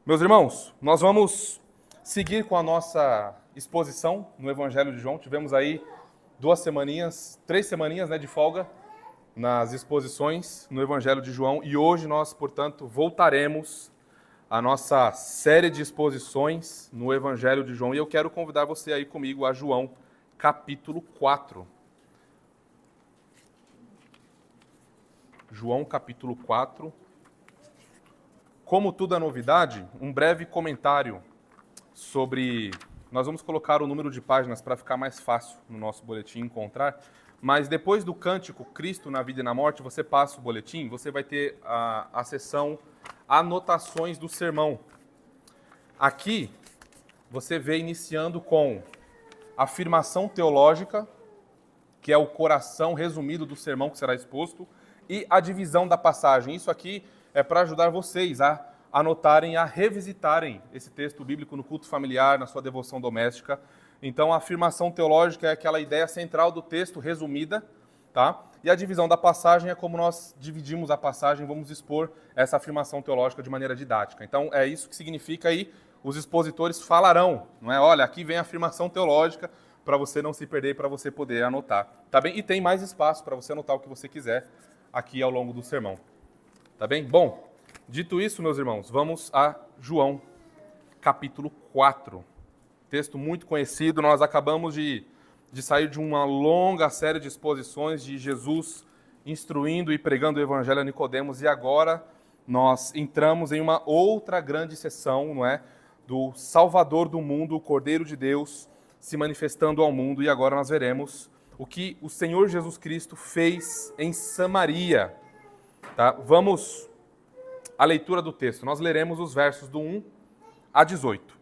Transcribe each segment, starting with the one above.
Meus irmãos, nós vamos seguir com a nossa exposição no Evangelho de João. Tivemos aí 3 semaninhas, de folga nas exposições no Evangelho de João e hoje nós, portanto, voltaremos à nossa série de exposições no Evangelho de João e eu quero convidar você aí comigo a João, capítulo 4. João, capítulo 4. Como tudo é novidade, um breve comentário sobre... Nós vamos colocar o número de páginas para ficar mais fácil no nosso boletim encontrar, mas depois do cântico Cristo na vida e na morte, você passa o boletim, você vai ter a seção Anotações do Sermão. Aqui, você vê iniciando com afirmação teológica, que é o coração resumido do sermão que será exposto, e a divisão da passagem. Isso aqui é para ajudar vocês a anotarem, a revisitarem esse texto bíblico no culto familiar, na sua devoção doméstica. Então, a afirmação teológica é aquela ideia central do texto, resumida, tá? E a divisão da passagem é como nós dividimos a passagem, vamos expor essa afirmação teológica de maneira didática. Então, é isso que significa aí, os expositores falarão, não é? Olha, aqui vem a afirmação teológica, para você não se perder, para você poder anotar, tá bem? E tem mais espaço para você anotar o que você quiser aqui ao longo do sermão. Tá bem? Bom, dito isso, meus irmãos, vamos a João, capítulo 4. Texto muito conhecido, nós acabamos de sair de uma longa série de exposições de Jesus instruindo e pregando o Evangelho a Nicodemos, e agora nós entramos em uma outra grande sessão, não é? Do Salvador do mundo, o Cordeiro de Deus, se manifestando ao mundo, e agora nós veremos o que o Senhor Jesus Cristo fez em Samaria. Tá? Vamos à leitura do texto. Nós leremos os versos do 1 a 18.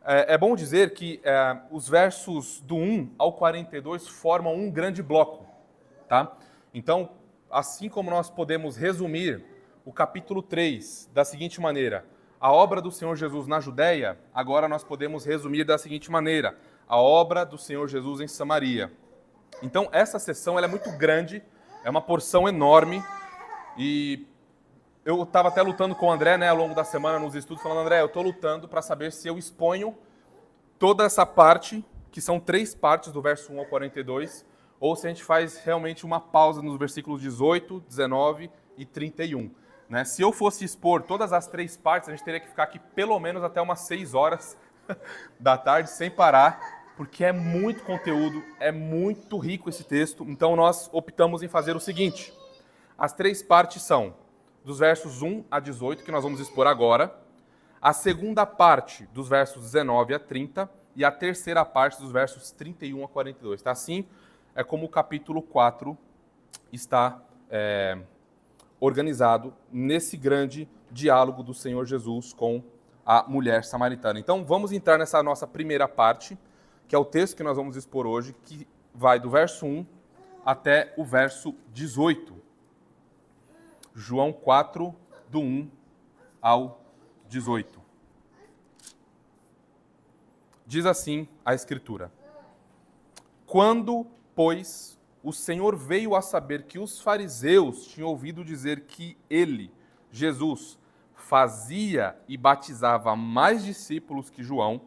É bom dizer que os versos do 1 ao 42 formam um grande bloco. Tá? Então, assim como nós podemos resumir o capítulo 3 da seguinte maneira: a obra do Senhor Jesus na Judéia, agora nós podemos resumir da seguinte maneira: a obra do Senhor Jesus em Samaria. Então, essa sessão ela é muito grande, é uma porção enorme, e eu estava até lutando com o André, ao longo da semana nos estudos, falando: André, eu estou lutando para saber se eu exponho toda essa parte, que são 3 partes do verso 1 ao 42, ou se a gente faz realmente uma pausa nos versículos 18, 19 e 31. Né? Se eu fosse expor todas as 3 partes, a gente teria que ficar aqui pelo menos até umas 6 horas da tarde, sem parar, porque é muito conteúdo, é muito rico esse texto. Então nós optamos em fazer o seguinte: as 3 partes são dos versos 1 a 18, que nós vamos expor agora, a segunda parte dos versos 19 a 30 e a terceira parte dos versos 31 a 42. Tá? Assim é como o capítulo 4 está organizado nesse grande diálogo do Senhor Jesus com a mulher samaritana. Então vamos entrar nessa nossa primeira parte, que é o texto que nós vamos expor hoje, que vai do verso 1 até o verso 18. João 4, do 1 ao 18. Diz assim a Escritura: Quando, pois, o Senhor veio a saber que os fariseus tinham ouvido dizer que ele, Jesus, fazia e batizava mais discípulos que João,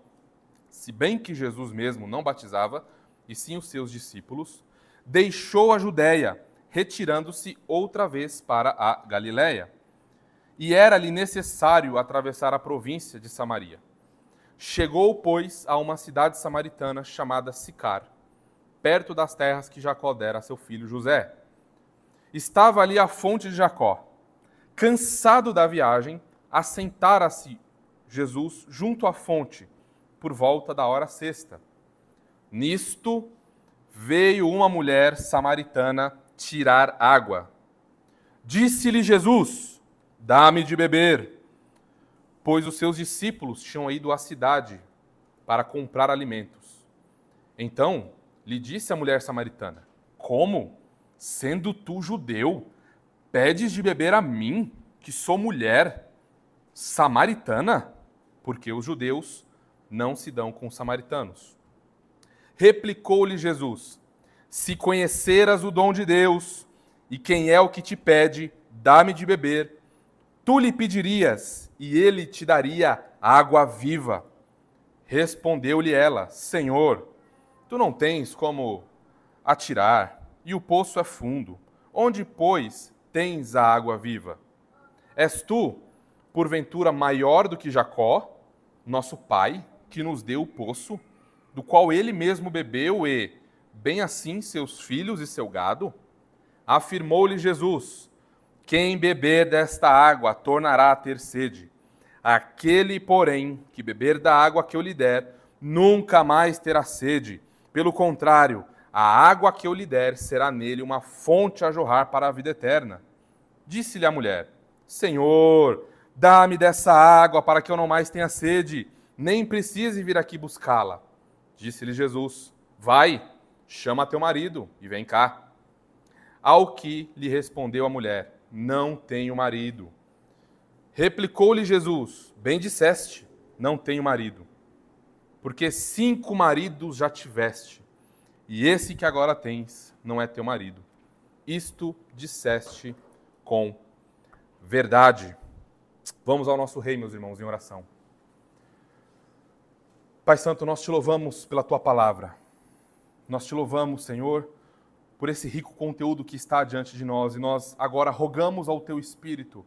se bem que Jesus mesmo não batizava, e sim os seus discípulos, deixou a Judéia, retirando-se outra vez para a Galiléia. E era-lhe necessário atravessar a província de Samaria. Chegou, pois, a uma cidade samaritana chamada Sicar, perto das terras que Jacó dera a seu filho José. Estava ali a fonte de Jacó. Cansado da viagem, assentara-se Jesus junto à fonte, por volta da hora sexta. Nisto veio uma mulher samaritana tirar água. Disse-lhe Jesus: dá-me de beber, pois os seus discípulos tinham ido à cidade para comprar alimentos. Então lhe disse a mulher samaritana: como, sendo tu judeu, pedes de beber a mim, que sou mulher samaritana? Porque os judeus não se dão com os samaritanos. Replicou-lhe Jesus: se conheceras o dom de Deus, e quem é o que te pede, dá-me de beber, Tu lhe pedirias, e ele te daria água viva. Respondeu-lhe ela: Senhor, tu não tens como atirar, e o poço é fundo. Onde, pois, tens a água viva? És tu, porventura, maior do que Jacó, nosso pai, que nos deu o poço, do qual ele mesmo bebeu, e, bem assim, seus filhos e seu gado? Afirmou-lhe Jesus: Quem beber desta água tornará a ter sede. Aquele, porém, que beber da água que eu lhe der, nunca mais terá sede. Pelo contrário, a água que eu lhe der será nele uma fonte a jorrar para a vida eterna. Disse-lhe a mulher: Senhor, dá-me dessa água para que eu não mais tenha sede, nem precise vir aqui buscá-la. Disse-lhe Jesus: Vai, chama teu marido e vem cá. Ao que lhe respondeu a mulher: Não tenho marido. Replicou-lhe Jesus: Bem disseste, não tenho marido. Porque 5 maridos já tiveste, e esse que agora tens não é teu marido. Isto disseste com verdade. Vamos ao nosso Rei, meus irmãos, em oração. Pai Santo, nós te louvamos pela tua palavra. Nós te louvamos, Senhor, por esse rico conteúdo que está diante de nós, e nós agora rogamos ao teu Espírito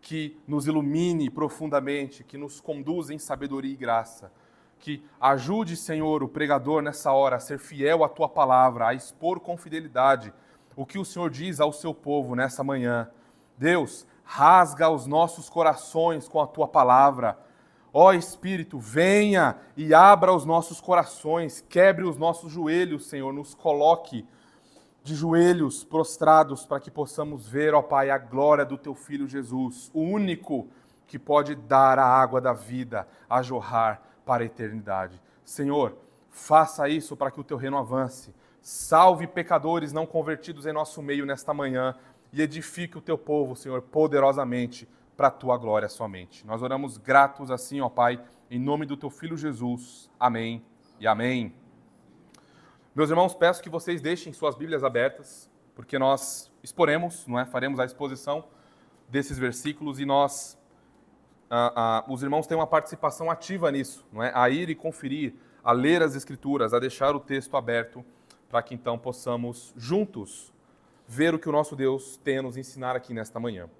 que nos ilumine profundamente, que nos conduza em sabedoria e graça, que ajude, Senhor, o pregador nessa hora a ser fiel à tua palavra, a expor com fidelidade o que o Senhor diz ao seu povo nessa manhã. Deus, rasga os nossos corações com a tua palavra. Ó Espírito, venha e abra os nossos corações, quebre os nossos joelhos, Senhor, nos coloque de joelhos prostrados para que possamos ver, ó Pai, a glória do teu Filho Jesus, o único que pode dar a água da vida a jorrar para a eternidade. Senhor, faça isso para que o teu reino avance. Salve pecadores não convertidos em nosso meio nesta manhã e edifique o teu povo, Senhor, poderosamente para a tua glória somente. Nós oramos gratos assim, ó Pai, em nome do teu Filho Jesus. Amém e amém. Meus irmãos, peço que vocês deixem suas Bíblias abertas, porque nós exporemos, não é? Faremos a exposição desses versículos e nós, os irmãos têm uma participação ativa nisso, não é? A ir e conferir, a ler as Escrituras, a deixar o texto aberto, para que então possamos juntos ver o que o nosso Deus tem a nos ensinar aqui nesta manhã.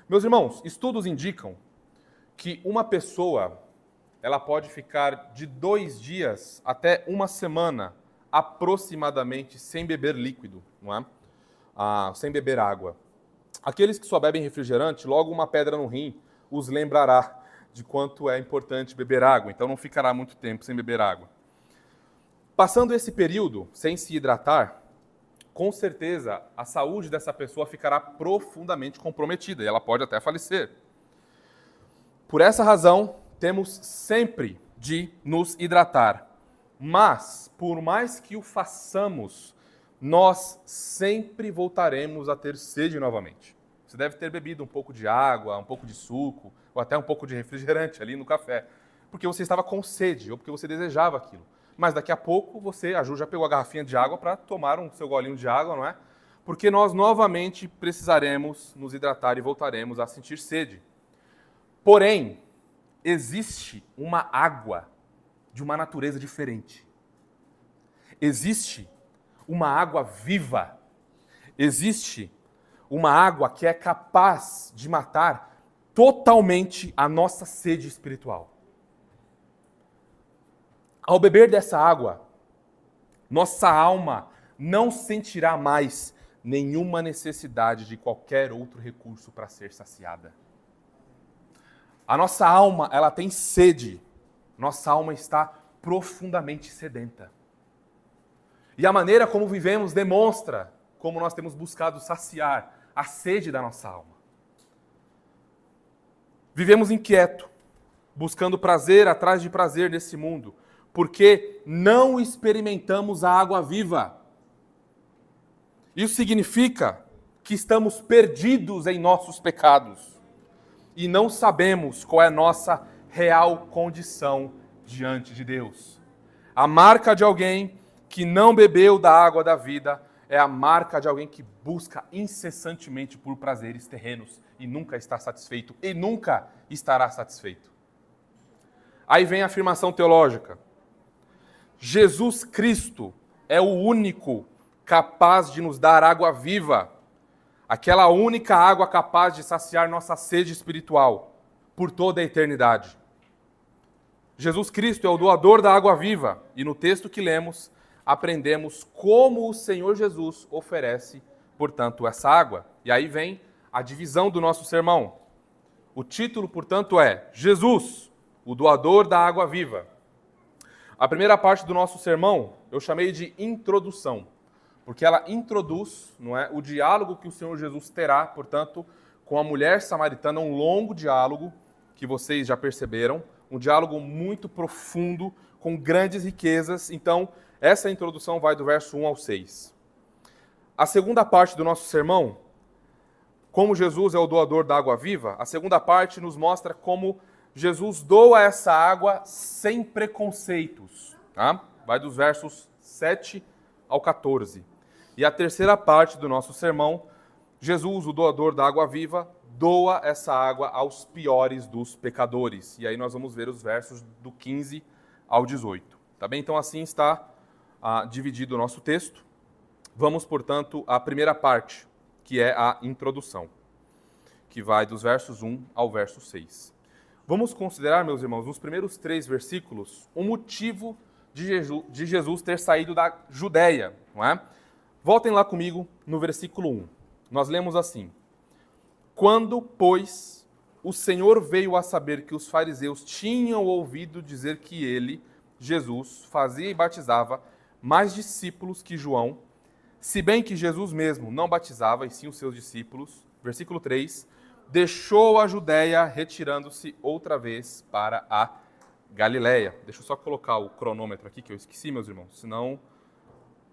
Meus irmãos, estudos indicam que uma pessoa ela pode ficar de 2 dias até 1 semana, aproximadamente, sem beber líquido, não é? Sem beber água. Aqueles que só bebem refrigerante, logo uma pedra no rim os lembrará de quanto é importante beber água, então não ficará muito tempo sem beber água. Passando esse período sem se hidratar, com certeza a saúde dessa pessoa ficará profundamente comprometida e ela pode até falecer. Por essa razão, temos sempre de nos hidratar. Mas, por mais que o façamos, nós sempre voltaremos a ter sede novamente. Você deve ter bebido um pouco de água, um pouco de suco, ou até um pouco de refrigerante ali no café, porque você estava com sede, ou porque você desejava aquilo. Mas daqui a pouco a Ju já pegou a garrafinha de água para tomar seu golinho de água, não é? Porque nós novamente precisaremos nos hidratar e voltaremos a sentir sede. Porém, existe uma água de uma natureza diferente. Existe uma água viva. Existe uma água que é capaz de matar totalmente a nossa sede espiritual. Ao beber dessa água, nossa alma não sentirá mais nenhuma necessidade de qualquer outro recurso para ser saciada. A nossa alma, ela tem sede. Nossa alma está profundamente sedenta. E a maneira como vivemos demonstra como nós temos buscado saciar a sede da nossa alma. Vivemos inquieto, buscando prazer atrás de prazer nesse mundo, porque não experimentamos a água viva. Isso significa que estamos perdidos em nossos pecados e não sabemos qual é a nossa real condição diante de Deus. A marca de alguém que não bebeu da água da vida é a marca de alguém que busca incessantemente por prazeres terrenos e nunca está satisfeito e nunca estará satisfeito. Aí vem a afirmação teológica. Jesus Cristo é o único capaz de nos dar água viva, aquela única água capaz de saciar nossa sede espiritual por toda a eternidade. Jesus Cristo é o doador da água viva, e no texto que lemos, aprendemos como o Senhor Jesus oferece, portanto, essa água. E aí vem a divisão do nosso sermão. O título, portanto, é Jesus, o doador da água viva. A primeira parte do nosso sermão eu chamei de introdução, porque ela introduz, não é, o diálogo que o Senhor Jesus terá, portanto, com a mulher samaritana, um longo diálogo que vocês já perceberam, um diálogo muito profundo, com grandes riquezas. Então, essa introdução vai do verso 1 ao 6. A segunda parte do nosso sermão, como Jesus é o doador da água viva, a segunda parte nos mostra como Jesus doa essa água sem preconceitos. Tá? Vai dos versos 7 ao 14. E a terceira parte do nosso sermão, Jesus, o doador da água viva, doa essa água aos piores dos pecadores. E aí nós vamos ver os versos do 15 ao 18. Tá bem? Então assim está dividido o nosso texto. Vamos, portanto, à primeira parte, que é a introdução, que vai dos versos 1 ao verso 6. Vamos considerar, meus irmãos, nos primeiros 3 versículos, o motivo de Jesus ter saído da Judéia, não é? Voltem lá comigo no versículo 1. Nós lemos assim: Quando, pois, o Senhor veio a saber que os fariseus tinham ouvido dizer que ele, Jesus, fazia e batizava mais discípulos que João, se bem que Jesus mesmo não batizava, e sim os seus discípulos, versículo 3, deixou a Judéia, retirando-se outra vez para a Galiléia. Deixa eu só colocar o cronômetro aqui, que eu esqueci, meus irmãos, senão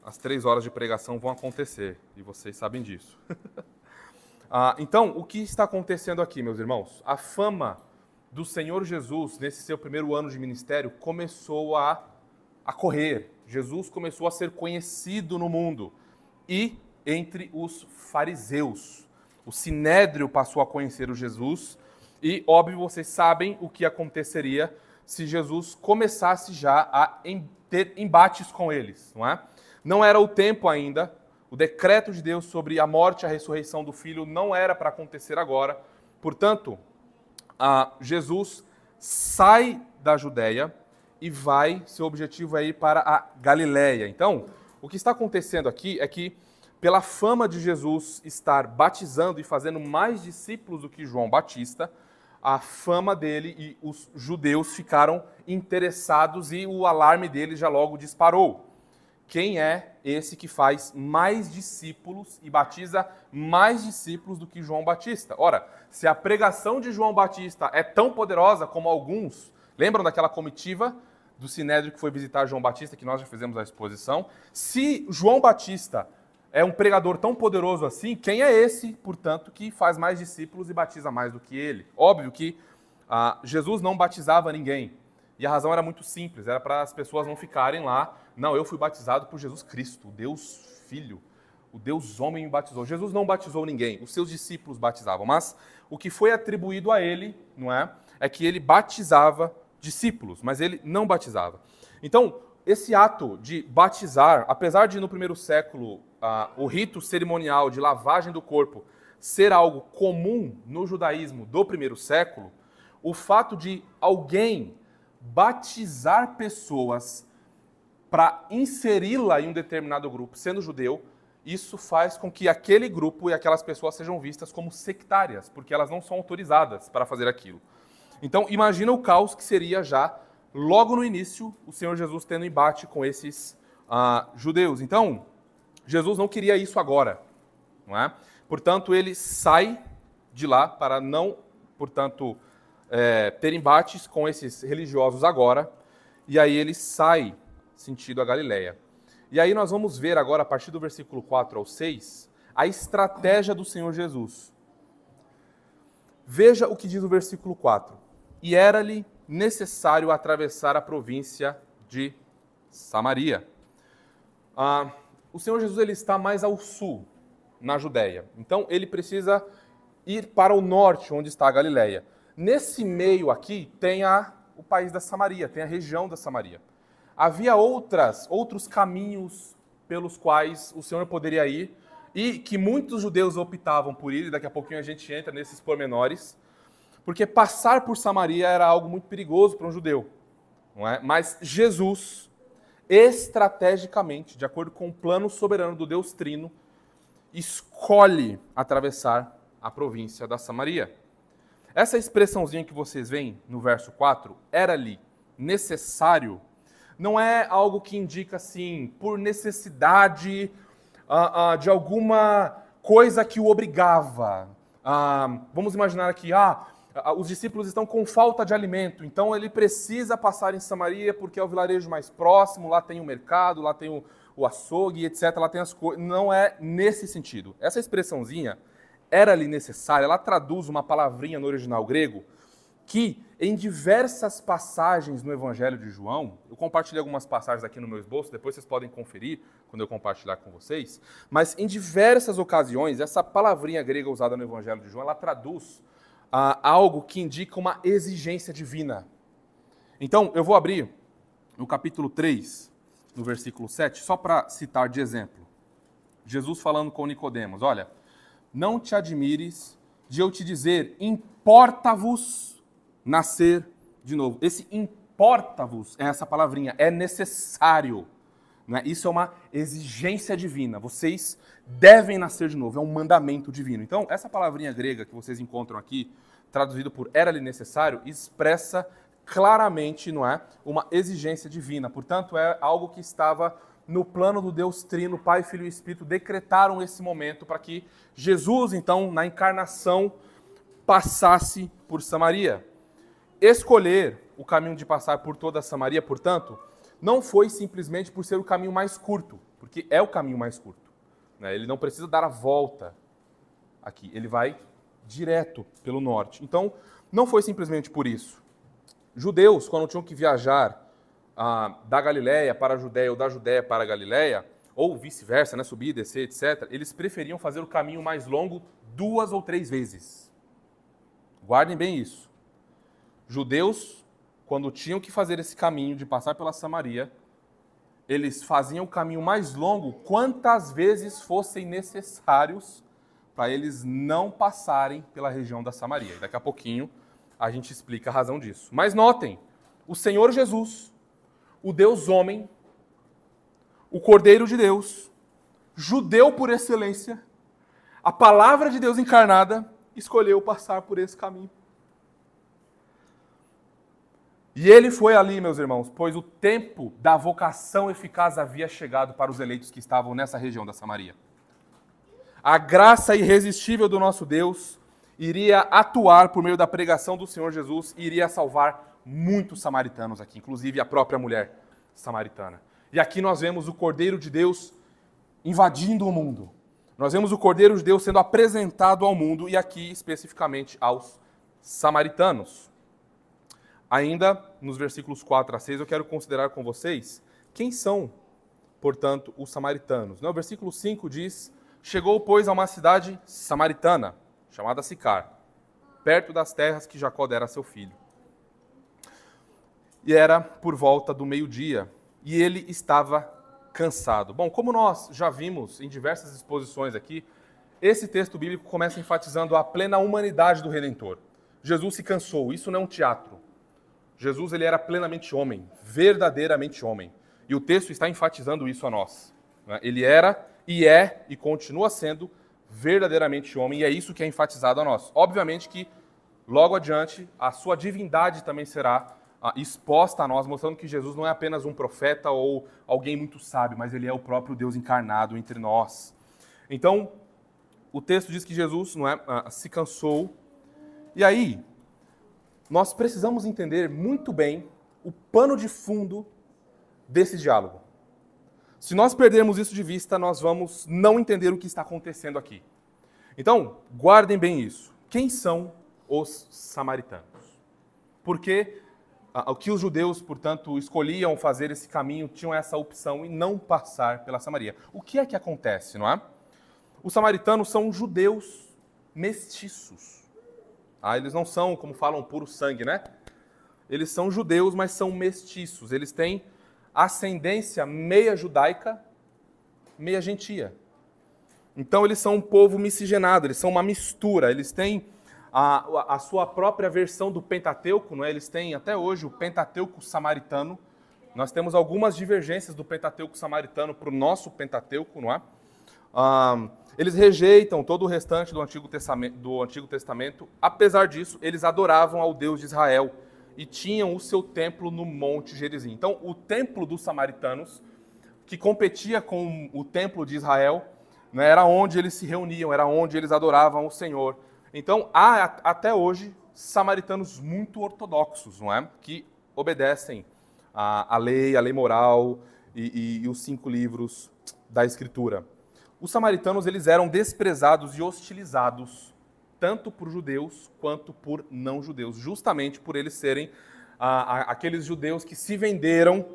as 3 horas de pregação vão acontecer, e vocês sabem disso. Então, o que está acontecendo aqui, meus irmãos? A fama do Senhor Jesus, nesse seu primeiro ano de ministério, começou a correr. Jesus começou a ser conhecido no mundo e entre os fariseus. O Sinédrio passou a conhecer o Jesus e, óbvio, vocês sabem o que aconteceria se Jesus começasse já a ter embates com eles, não é? Não era o tempo ainda. O decreto de Deus sobre a morte e a ressurreição do Filho não era para acontecer agora. Portanto, Jesus sai da Judéia e seu objetivo é ir para a Galiléia. Então, o que está acontecendo aqui é que, pela fama de Jesus estar batizando e fazendo mais discípulos do que João Batista, a fama dele e os judeus ficaram interessados e o alarme dele já logo disparou. Quem é esse que faz mais discípulos e batiza mais discípulos do que João Batista? Ora, se a pregação de João Batista é tão poderosa como alguns, lembram daquela comitiva do Sinédrio que foi visitar João Batista, que nós já fizemos a exposição? Se João Batista é um pregador tão poderoso assim, quem é esse, portanto, que faz mais discípulos e batiza mais do que ele? Óbvio que Jesus não batizava ninguém. E a razão era muito simples, era para as pessoas não ficarem lá, não, eu fui batizado por Jesus Cristo, o Deus Filho, o Deus homem me batizou. Jesus não batizou ninguém, os seus discípulos batizavam, mas o que foi atribuído a ele, não é que ele batizava discípulos, mas ele não batizava. Então, esse ato de batizar, apesar de no primeiro século o rito cerimonial de lavagem do corpo ser algo comum no judaísmo do primeiro século, o fato de alguém batizar pessoas para inseri-la em um determinado grupo, sendo judeu, isso faz com que aquele grupo e aquelas pessoas sejam vistas como sectárias, porque elas não são autorizadas para fazer aquilo. Então, imagina o caos que seria já, logo no início, o Senhor Jesus tendo embate com esses judeus. Então, Jesus não queria isso agora, não é? Portanto, ele sai de lá para não, portanto, ter embates com esses religiosos agora, e aí ele sai sentido a Galiléia. E aí nós vamos ver agora, a partir do versículo 4 ao 6, a estratégia do Senhor Jesus. Veja o que diz o versículo 4. E era-lhe necessário atravessar a província de Samaria. O Senhor Jesus ele está mais ao sul, na Judéia. Então ele precisa ir para o norte, onde está a Galileia. Nesse meio aqui tem o país da Samaria, tem a região da Samaria. Havia outros caminhos pelos quais o Senhor poderia ir e que muitos judeus optavam por ir, e daqui a pouquinho a gente entra nesses pormenores, porque passar por Samaria era algo muito perigoso para um judeu, não é? Mas Jesus, estrategicamente, de acordo com o plano soberano do Deus Trino, escolhe atravessar a província da Samaria. Essa expressãozinha que vocês veem no verso 4, era-lhe necessário, não é algo que indica assim, por necessidade de alguma coisa que o obrigava. Vamos imaginar aqui, os discípulos estão com falta de alimento, então ele precisa passar em Samaria porque é o vilarejo mais próximo, lá tem o mercado, lá tem o açougue, etc. Lá tem as coisas. Não é nesse sentido. Essa expressãozinha, era-lhe necessária, ela traduz uma palavrinha no original grego que em diversas passagens no Evangelho de João, eu compartilhei algumas passagens aqui no meu esboço, depois vocês podem conferir quando eu compartilhar com vocês, mas em diversas ocasiões, essa palavrinha grega usada no Evangelho de João, ela traduz algo que indica uma exigência divina. Então, eu vou abrir no capítulo 3, no versículo 7, só para citar de exemplo. Jesus falando com Nicodemos, olha, não te admires de eu te dizer, importa-vos nascer de novo. Esse importa-vos é essa palavrinha, é necessário. Não é? Isso é uma exigência divina. Vocês devem nascer de novo, é um mandamento divino. Então, essa palavrinha grega que vocês encontram aqui, traduzido por era-lhe necessário, expressa claramente, não é, uma exigência divina. Portanto, é algo que estava no plano do Deus Trino, Pai, Filho e Espírito, decretaram esse momento para que Jesus, então, na encarnação, passasse por Samaria. Escolher o caminho de passar por toda a Samaria, portanto, não foi simplesmente por ser o caminho mais curto, porque é o caminho mais curto. Né? Ele não precisa dar a volta aqui, ele vai direto pelo norte. Então, não foi simplesmente por isso. Judeus, quando tinham que viajar da Galileia para a Judéia ou da Judéia para a Galileia, ou vice-versa, né, subir, descer, etc., eles preferiam fazer o caminho mais longo 2 ou 3 vezes. Guardem bem isso. Judeus, quando tinham que fazer esse caminho de passar pela Samaria, eles faziam o caminho mais longo quantas vezes fossem necessários para eles não passarem pela região da Samaria. E daqui a pouquinho a gente explica a razão disso. Mas notem, o Senhor Jesus, o Deus homem, o Cordeiro de Deus, judeu por excelência, a palavra de Deus encarnada, escolheu passar por esse caminho. E ele foi ali, meus irmãos, pois o tempo da vocação eficaz havia chegado para os eleitos que estavam nessa região da Samaria. A graça irresistível do nosso Deus iria atuar por meio da pregação do Senhor Jesus e iria salvar muitos samaritanos aqui, inclusive a própria mulher samaritana. E aqui nós vemos o Cordeiro de Deus invadindo o mundo. Nós vemos o Cordeiro de Deus sendo apresentado ao mundo e aqui especificamente aos samaritanos. Ainda nos versículos 4 a 6, eu quero considerar com vocês quem são, portanto, os samaritanos. O versículo 5 diz, chegou, pois, a uma cidade samaritana, chamada Sicar, perto das terras que Jacó dera a seu filho. E era por volta do meio-dia, e ele estava cansado. Bom, como nós já vimos em diversas exposições aqui, esse texto bíblico começa enfatizando a plena humanidade do Redentor. Jesus se cansou, isso não é um teatro. Jesus ele era plenamente homem, verdadeiramente homem. E o texto está enfatizando isso a nós. Ele era e é e continua sendo verdadeiramente homem, e é isso que é enfatizado a nós. Obviamente que, logo adiante, a sua divindade também será exposta a nós, mostrando que Jesus não é apenas um profeta ou alguém muito sábio, mas ele é o próprio Deus encarnado entre nós. Então, o texto diz que Jesus se cansou, e aí nós precisamos entender muito bem o pano de fundo desse diálogo. Se nós perdermos isso de vista, nós vamos não entender o que está acontecendo aqui. Então, guardem bem isso. Quem são os samaritanos? Porque o que os judeus, portanto, escolhiam fazer esse caminho, tinham essa opção e não passar pela Samaria. O que é que acontece, não é? Os samaritanos são judeus mestiços. Eles não são, como falam, puro sangue, né? Eles são judeus, mas são mestiços. Eles têm ascendência meia judaica, meia gentia. Então eles são um povo miscigenado, eles são uma mistura. Eles têm a sua própria versão do Pentateuco, não é? Eles têm até hoje o Pentateuco samaritano. Nós temos algumas divergências do Pentateuco samaritano para o nosso Pentateuco, não é? Eles rejeitam todo o restante do Antigo Testamento. Apesar disso, eles adoravam ao Deus de Israel e tinham o seu templo no Monte Gerizim. Então, o templo dos samaritanos, que competia com o templo de Israel, né, era onde eles se reuniam, era onde eles adoravam o Senhor. Então, há até hoje samaritanos muito ortodoxos, não é? Que obedecem a lei moral e os 5 livros da Escritura. Os samaritanos, eles eram desprezados e hostilizados tanto por judeus quanto por não-judeus, justamente por eles serem aqueles judeus que se venderam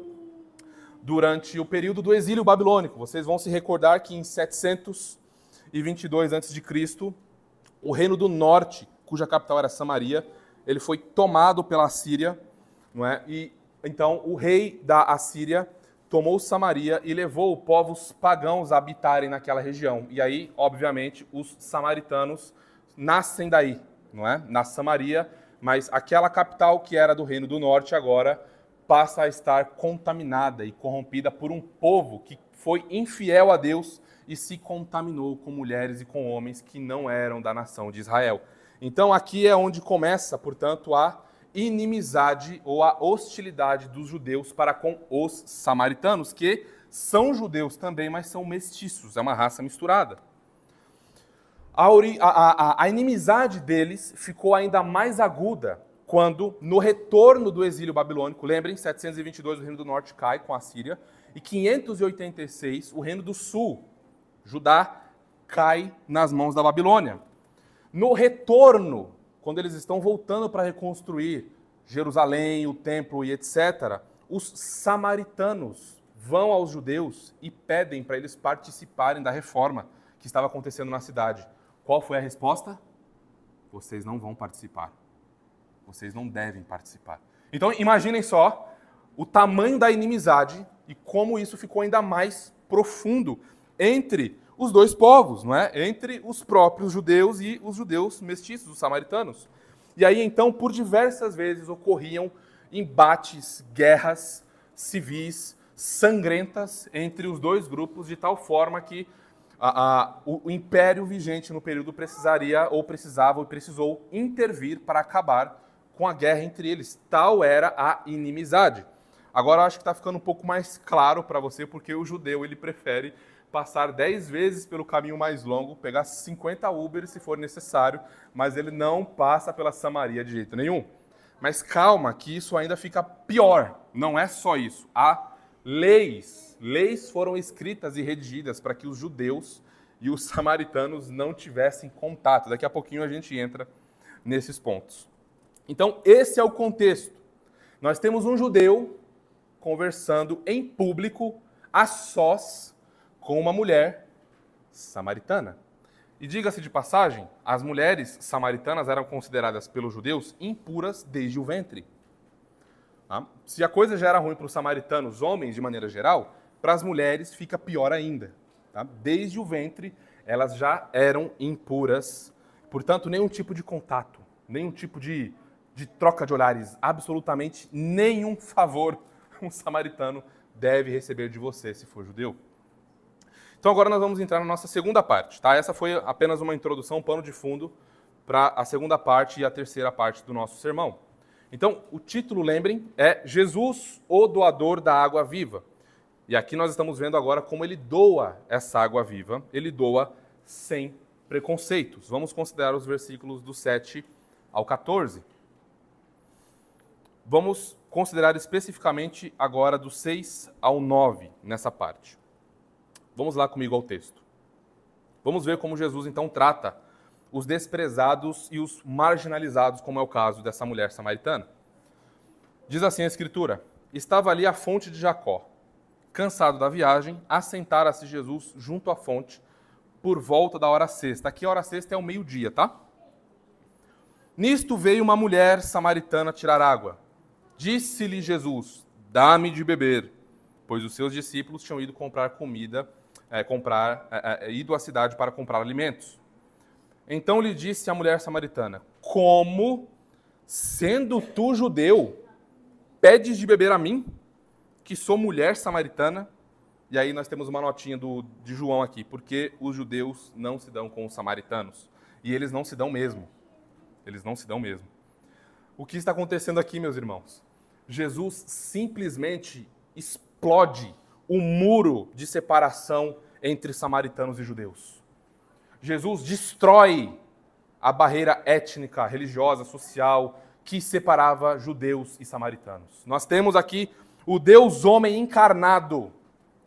durante o período do exílio babilônico. Vocês vão se recordar que em 722 a.C., o reino do norte, cuja capital era Samaria, ele foi tomado pela Assíria, não é? E então o rei da Assíria tomou Samaria e levou povos pagãos a habitarem naquela região. E aí, obviamente, os samaritanos nascem daí, não é? Na Samaria, mas aquela capital que era do Reino do Norte agora passa a estar contaminada e corrompida por um povo que foi infiel a Deus e se contaminou com mulheres e com homens que não eram da nação de Israel. Então aqui é onde começa, portanto, a inimizade ou a hostilidade dos judeus para com os samaritanos, que são judeus também, mas são mestiços, é uma raça misturada. A inimizade deles ficou ainda mais aguda quando, no retorno do exílio babilônico, lembrem, 722 o Reino do Norte cai com a Síria, e 586 o Reino do Sul, Judá, cai nas mãos da Babilônia. No retorno, quando eles estão voltando para reconstruir Jerusalém, o templo e etc., os samaritanos vão aos judeus e pedem para eles participarem da reforma que estava acontecendo na cidade. Qual foi a resposta? Vocês não vão participar. Vocês não devem participar. Então, imaginem só o tamanho da inimizade e como isso ficou ainda mais profundo entre os dois povos, não é? Entre os próprios judeus e os judeus mestiços, os samaritanos. E aí, então, por diversas vezes ocorriam embates, guerras civis sangrentas entre os dois grupos, de tal forma que o império vigente no período precisou intervir para acabar com a guerra entre eles. Tal era a inimizade. Agora eu acho que está ficando um pouco mais claro para você, porque o judeu ele prefere passar 10 vezes pelo caminho mais longo, pegar 50 Uber se for necessário, mas ele não passa pela Samaria de jeito nenhum. Mas calma, que isso ainda fica pior. Não é só isso. Há leis foram escritas e redigidas para que os judeus e os samaritanos não tivessem contato. Daqui a pouquinho a gente entra nesses pontos. Então, esse é o contexto. Nós temos um judeu conversando em público, a sós, com uma mulher samaritana. E diga-se de passagem, as mulheres samaritanas eram consideradas pelos judeus impuras desde o ventre. Se a coisa já era ruim para os samaritanos, homens de maneira geral, para as mulheres fica pior ainda. Desde o ventre, elas já eram impuras. Portanto, nenhum tipo de contato, nenhum tipo de troca de olhares, absolutamente nenhum favor um samaritano deve receber de você se for judeu. Então agora nós vamos entrar na nossa segunda parte. Essa foi apenas uma introdução, um pano de fundo para a segunda parte e a terceira parte do nosso sermão. Então, o título, lembrem, é Jesus, o doador da água viva. E aqui nós estamos vendo agora como ele doa essa água viva. Ele doa sem preconceitos. Vamos considerar os versículos do 7 ao 14. Vamos considerar especificamente agora do 6 ao 9 nessa parte. Vamos lá comigo ao texto. Vamos ver como Jesus então trata os desprezados e os marginalizados, como é o caso dessa mulher samaritana. Diz assim a Escritura: estava ali a fonte de Jacó. Cansado da viagem, assentara-se Jesus junto à fonte, por volta da hora sexta. Aqui a hora sexta é o meio-dia, tá? Nisto veio uma mulher samaritana tirar água. Disse-lhe Jesus, dá-me de beber, pois os seus discípulos tinham ido comprar comida, ido à cidade para comprar alimentos. Então lhe disse a mulher samaritana, como, sendo tu judeu, pedes de beber a mim, que sou mulher samaritana? E aí nós temos uma notinha de João aqui, porque os judeus não se dão com os samaritanos. E eles não se dão mesmo. Eles não se dão mesmo. O que está acontecendo aqui, meus irmãos? Jesus simplesmente explode o muro de separação entre samaritanos e judeus. Jesus destrói a barreira étnica, religiosa, social, que separava judeus e samaritanos. Nós temos aqui o Deus homem encarnado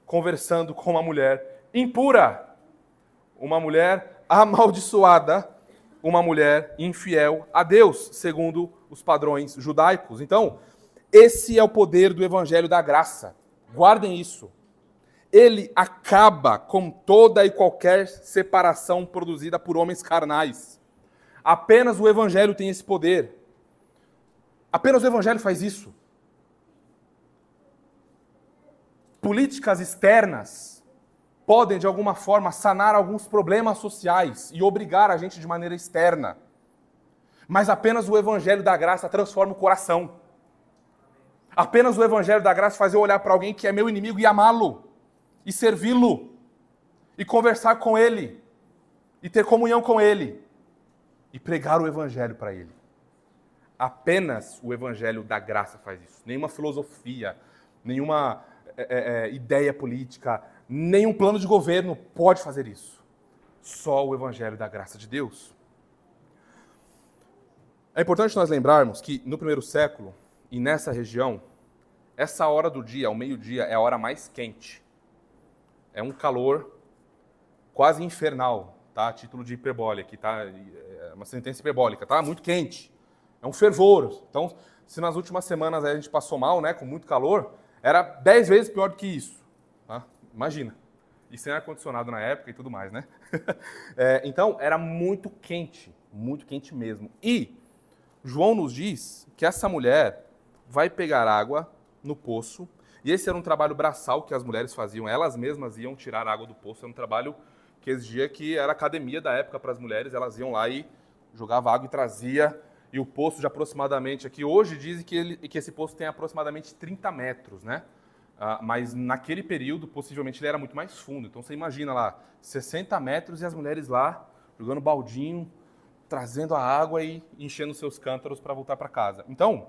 conversando com uma mulher impura, uma mulher amaldiçoada, uma mulher infiel a Deus, segundo os padrões judaicos. Então, esse é o poder do Evangelho da Graça. Guardem isso. Ele acaba com toda e qualquer separação produzida por homens carnais. Apenas o Evangelho tem esse poder. Apenas o Evangelho faz isso. Políticas externas podem, de alguma forma, sanar alguns problemas sociais e obrigar a gente de maneira externa. Mas apenas o Evangelho da Graça transforma o coração. Apenas o Evangelho da Graça faz eu olhar para alguém que é meu inimigo e amá-lo, e servi-lo, e conversar com ele, e ter comunhão com ele, e pregar o Evangelho para ele. Apenas o Evangelho da Graça faz isso. Nenhuma filosofia, nenhuma ideia política, nenhum plano de governo pode fazer isso. Só o Evangelho da Graça de Deus. É importante nós lembrarmos que no primeiro século, e nessa região, essa hora do dia, ao meio-dia, é a hora mais quente. É um calor quase infernal, tá? A título de hiperbólica, aqui, tá? É uma sentença hiperbólica, tá? Muito quente. É um fervor. Então, se nas últimas semanas a gente passou mal, né, com muito calor, era 10 vezes pior do que isso. Tá? Imagina. E sem ar-condicionado na época e tudo mais, né? Então, era muito quente mesmo. E João nos diz que essa mulher vai pegar água no poço, e esse era um trabalho braçal que as mulheres faziam, elas mesmas iam tirar água do poço, era um trabalho que exigia que era a academia da época para as mulheres, elas iam lá e jogavam água e trazia, e o poço de aproximadamente, aqui hoje dizem que esse poço tem aproximadamente 30 metros, né? Mas naquele período, possivelmente, ele era muito mais fundo, então você imagina lá, 60 metros e as mulheres lá, jogando baldinho, trazendo a água e enchendo seus cântaros para voltar para casa. Então,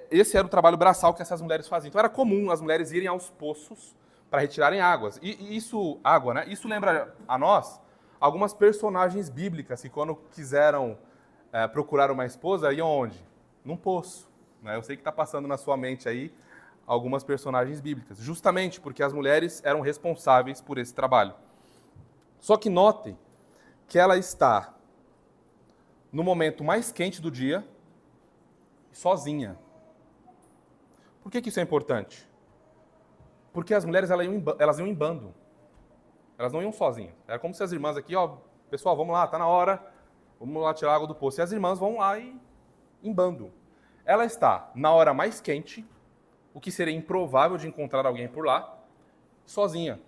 esse era o trabalho braçal que essas mulheres faziam. Então era comum as mulheres irem aos poços para retirarem águas. E isso, água, né? Isso lembra a nós algumas personagens bíblicas que quando quiseram procurar uma esposa, iam onde? Num poço. Né? Eu sei que está passando na sua mente aí algumas personagens bíblicas, justamente porque as mulheres eram responsáveis por esse trabalho. Só que notem que ela está no momento mais quente do dia, sozinha. Por que isso é importante? Porque as mulheres elas iam em bando. Elas não iam sozinhas. Era como se as irmãs aqui, ó, pessoal, vamos lá, tá na hora, vamos lá tirar água do poço. E as irmãs vão lá e em bando. Ela está na hora mais quente, o que seria improvável de encontrar alguém por lá, sozinha.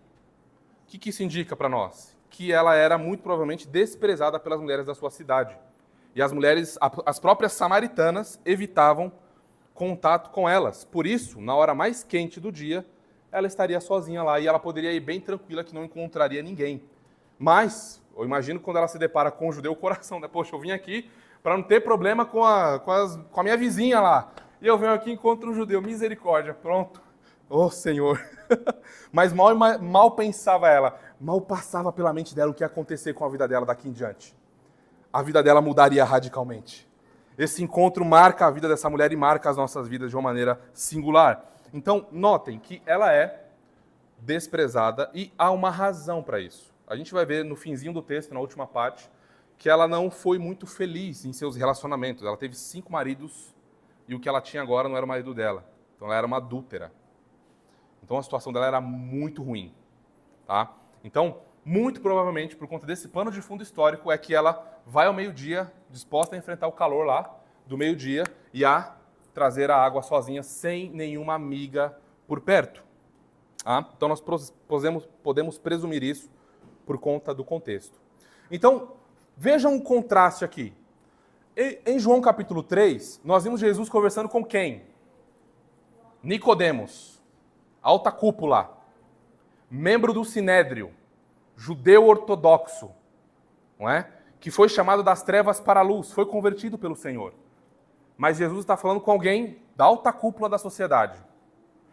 O que isso indica para nós? Que ela era muito provavelmente desprezada pelas mulheres da sua cidade. E as mulheres, as próprias samaritanas, evitavam contato com elas. Por isso, na hora mais quente do dia, ela estaria sozinha lá e ela poderia ir bem tranquila que não encontraria ninguém. Mas, eu imagino quando ela se depara com o judeu, o coração, né? Poxa, eu vim aqui para não ter problema com a minha vizinha lá. E eu venho aqui e encontro um judeu. Misericórdia, pronto. Oh, Senhor. Mas mal pensava ela, mal passava pela mente dela o que ia acontecer com a vida dela daqui em diante. A vida dela mudaria radicalmente. Esse encontro marca a vida dessa mulher e marca as nossas vidas de uma maneira singular. Então, notem que ela é desprezada e há uma razão para isso. A gente vai ver no finzinho do texto, na última parte, que ela não foi muito feliz em seus relacionamentos. Ela teve 5 maridos e o que ela tinha agora não era o marido dela. Então, ela era uma adúltera. Então, a situação dela era muito ruim. Tá? Então, muito provavelmente, por conta desse pano de fundo histórico, é que ela vai ao meio-dia, disposta a enfrentar o calor lá do meio-dia e a trazer a água sozinha, sem nenhuma amiga por perto. Então nós podemos presumir isso por conta do contexto. Então, vejam um contraste aqui. Em João capítulo 3, nós vimos Jesus conversando com quem? Nicodemos, alta cúpula, membro do Sinédrio, judeu ortodoxo, não é? Que foi chamado das trevas para a luz, foi convertido pelo Senhor. Mas Jesus está falando com alguém da alta cúpula da sociedade.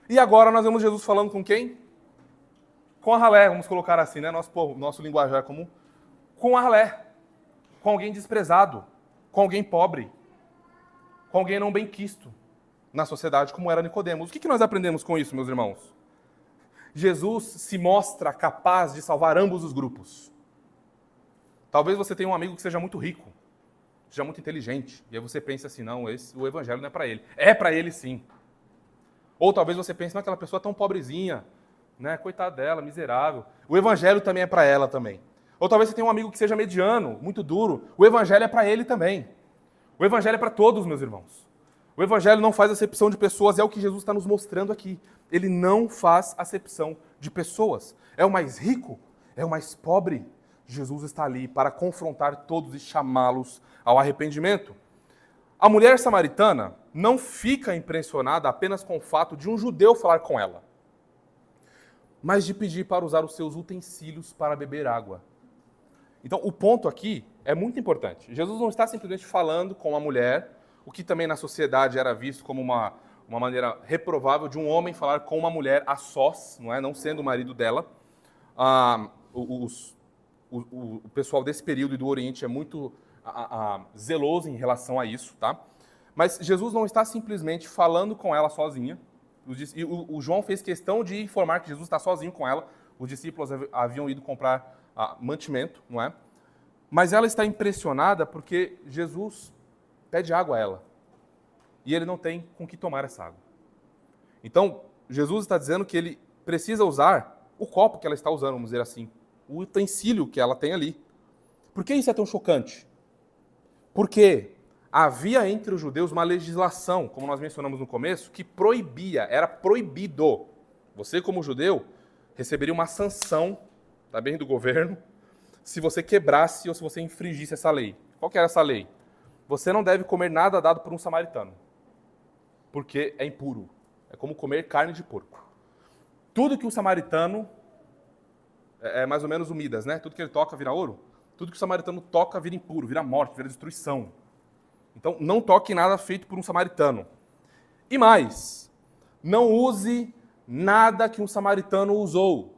E agora nós vemos Jesus falando com quem? Com a ralé, vamos colocar assim, né? Nosso linguajar comum. Com a ralé, com alguém desprezado, com alguém pobre, com alguém não benquisto na sociedade, como era Nicodemos. O que nós aprendemos com isso, meus irmãos? Jesus se mostra capaz de salvar ambos os grupos. Talvez você tenha um amigo que seja muito rico, seja muito inteligente, e aí você pensa assim, não, o evangelho não é para ele. É para ele sim. Ou talvez você pense, naquela pessoa tão pobrezinha, né? Coitada dela, miserável. O evangelho também é para ela também. Ou talvez você tenha um amigo que seja mediano, muito duro. O evangelho é para ele também. O evangelho é para todos, meus irmãos. O evangelho não faz acepção de pessoas, é o que Jesus está nos mostrando aqui. Ele não faz acepção de pessoas. É o mais rico, é o mais pobre. Jesus está ali para confrontar todos e chamá-los ao arrependimento. A mulher samaritana não fica impressionada apenas com o fato de um judeu falar com ela, mas de pedir para usar os seus utensílios para beber água. Então, o ponto aqui é muito importante. Jesus não está simplesmente falando com a mulher, o que também na sociedade era visto como uma maneira reprovável de um homem falar com uma mulher a sós, não sendo o marido dela. O pessoal desse período e do Oriente é muito zeloso em relação a isso, tá? Mas Jesus não está simplesmente falando com ela sozinha. E o João fez questão de informar que Jesus está sozinho com ela. Os discípulos haviam ido comprar mantimento, não é? Mas ela está impressionada porque Jesus pede água a ela. E ele não tem com que tomar essa água. Então, Jesus está dizendo que ele precisa usar o copo que ela está usando, vamos dizer assim, o utensílio que ela tem ali. Por que isso é tão chocante? Porque havia entre os judeus uma legislação, como nós mencionamos no começo, que proibia, era proibido. Você, como judeu, receberia uma sanção, também do governo, se você quebrasse ou se você infringisse essa lei. Qual que era essa lei? Você não deve comer nada dado por um samaritano, porque é impuro. É como comer carne de porco. Tudo que o samaritano, é mais ou menos o Midas, né? Tudo que ele toca vira ouro. Tudo que o samaritano toca vira impuro, vira morte, vira destruição. Então, não toque nada feito por um samaritano. E mais, não use nada que um samaritano usou.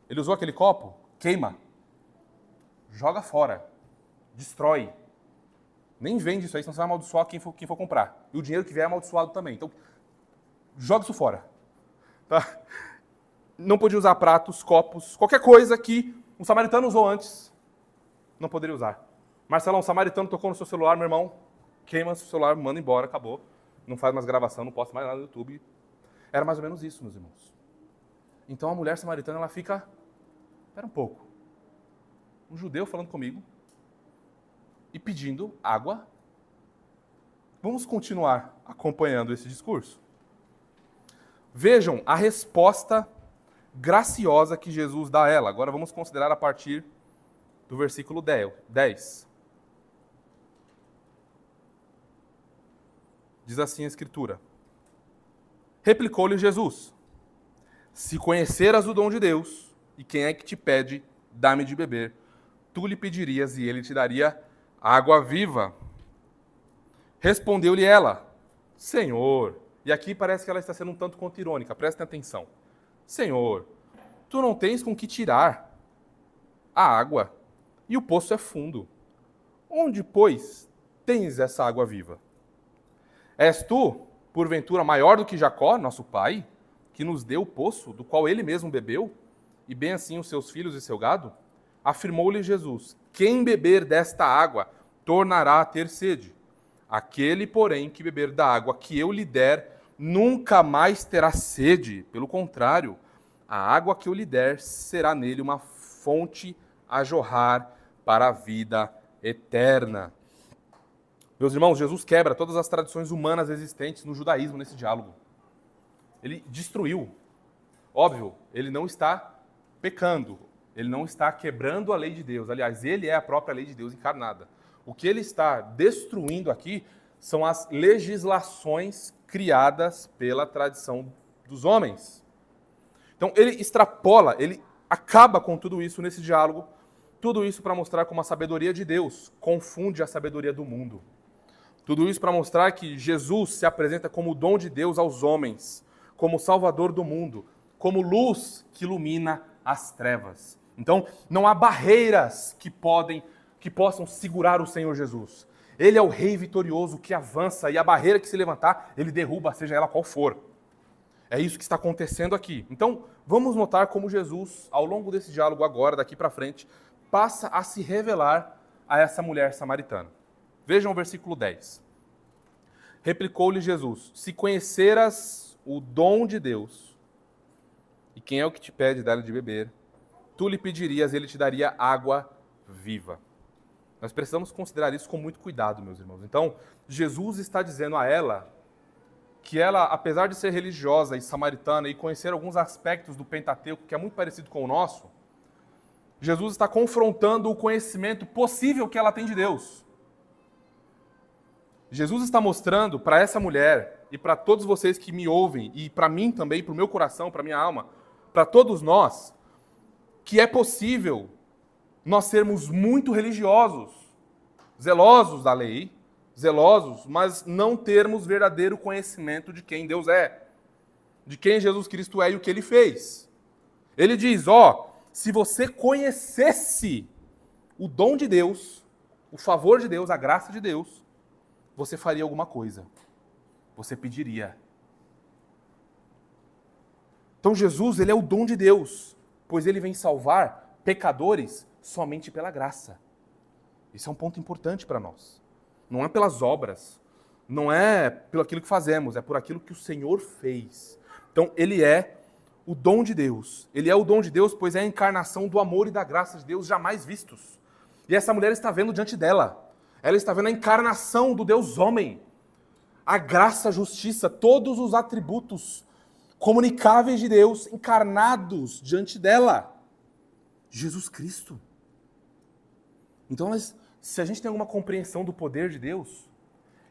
Ele usou aquele copo? Queima. Joga fora. Destrói. Nem vende isso aí, senão você vai amaldiçoar quem for comprar. E o dinheiro que vier é amaldiçoado também. Então, joga isso fora. Tá? Não podia usar pratos, copos, qualquer coisa que um samaritano usou antes, não poderia usar. Marcelão, um samaritano tocou no seu celular, meu irmão, queima seu celular, manda embora, acabou. Não faz mais gravação, não posta mais nada no YouTube. Era mais ou menos isso, meus irmãos. Então a mulher samaritana, ela fica, espera um pouco, um judeu falando comigo e pedindo água. Vamos continuar acompanhando esse discurso. Vejam a resposta graciosa que Jesus dá a ela. Agora vamos considerar a partir do versículo 10. Diz assim a Escritura. Replicou-lhe Jesus: se conheceras o dom de Deus, e quem é que te pede, dá-me de beber, tu lhe pedirias e ele te daria água viva. Respondeu-lhe ela: Senhor, e aqui parece que ela está sendo um tanto quanto irônica, prestem atenção. Senhor, tu não tens com que tirar a água, e o poço é fundo. Onde, pois, tens essa água viva? És tu, porventura, maior do que Jacó, nosso pai, que nos deu o poço, do qual ele mesmo bebeu, e bem assim os seus filhos e seu gado? Afirmou-lhe Jesus: quem beber desta água tornará a ter sede. Aquele, porém, que beber da água que eu lhe der, nunca mais terá sede. Pelo contrário, a água que eu lhe der será nele uma fonte a jorrar para a vida eterna. Meus irmãos, Jesus quebra todas as tradições humanas existentes no judaísmo nesse diálogo. Ele destruiu. Óbvio, ele não está pecando, ele não está quebrando a lei de Deus. Aliás, ele é a própria lei de Deus encarnada. O que ele está destruindo aqui são as legislações criadas pela tradição dos homens. Então, ele extrapola, ele acaba com tudo isso nesse diálogo, tudo isso para mostrar como a sabedoria de Deus confunde a sabedoria do mundo. Tudo isso para mostrar que Jesus se apresenta como o dom de Deus aos homens, como o Salvador do mundo, como luz que ilumina as trevas. Então, não há barreiras que possam segurar o Senhor Jesus. Ele é o Rei vitorioso que avança e a barreira que se levantar, ele derruba, seja ela qual for. É isso que está acontecendo aqui. Então, vamos notar como Jesus, ao longo desse diálogo agora, daqui para frente, passa a se revelar a essa mulher samaritana. Vejam o versículo 10. Replicou-lhe Jesus: se conheceras o dom de Deus, e quem é o que te pede dar-lhe de beber, tu lhe pedirias, ele te daria água viva. Nós precisamos considerar isso com muito cuidado, meus irmãos. Então, Jesus está dizendo a ela que ela, apesar de ser religiosa e samaritana e conhecer alguns aspectos do Pentateuco, que é muito parecido com o nosso, Jesus está confrontando o conhecimento possível que ela tem de Deus. Jesus está mostrando para essa mulher e para todos vocês que me ouvem, e para mim também, para o meu coração, para a minha alma, para todos nós, que é possível nós sermos muito religiosos, zelosos da lei, zelosos, mas não termos verdadeiro conhecimento de quem Deus é, de quem Jesus Cristo é e o que Ele fez. Ele diz, se você conhecesse o dom de Deus, o favor de Deus, a graça de Deus, você faria alguma coisa. Você pediria. Então Jesus, ele é o dom de Deus, pois ele vem salvar pecadores somente pela graça. Esse é um ponto importante para nós. Não é pelas obras, não é pelo aquilo que fazemos, é por aquilo que o Senhor fez. Então ele é o dom de Deus. Ele é o dom de Deus, pois é a encarnação do amor e da graça de Deus jamais vistos. E essa mulher está vendo diante dela. Ela está vendo a encarnação do Deus homem. A graça, a justiça, todos os atributos comunicáveis de Deus encarnados diante dela. Jesus Cristo. Então, se a gente tem alguma compreensão do poder de Deus,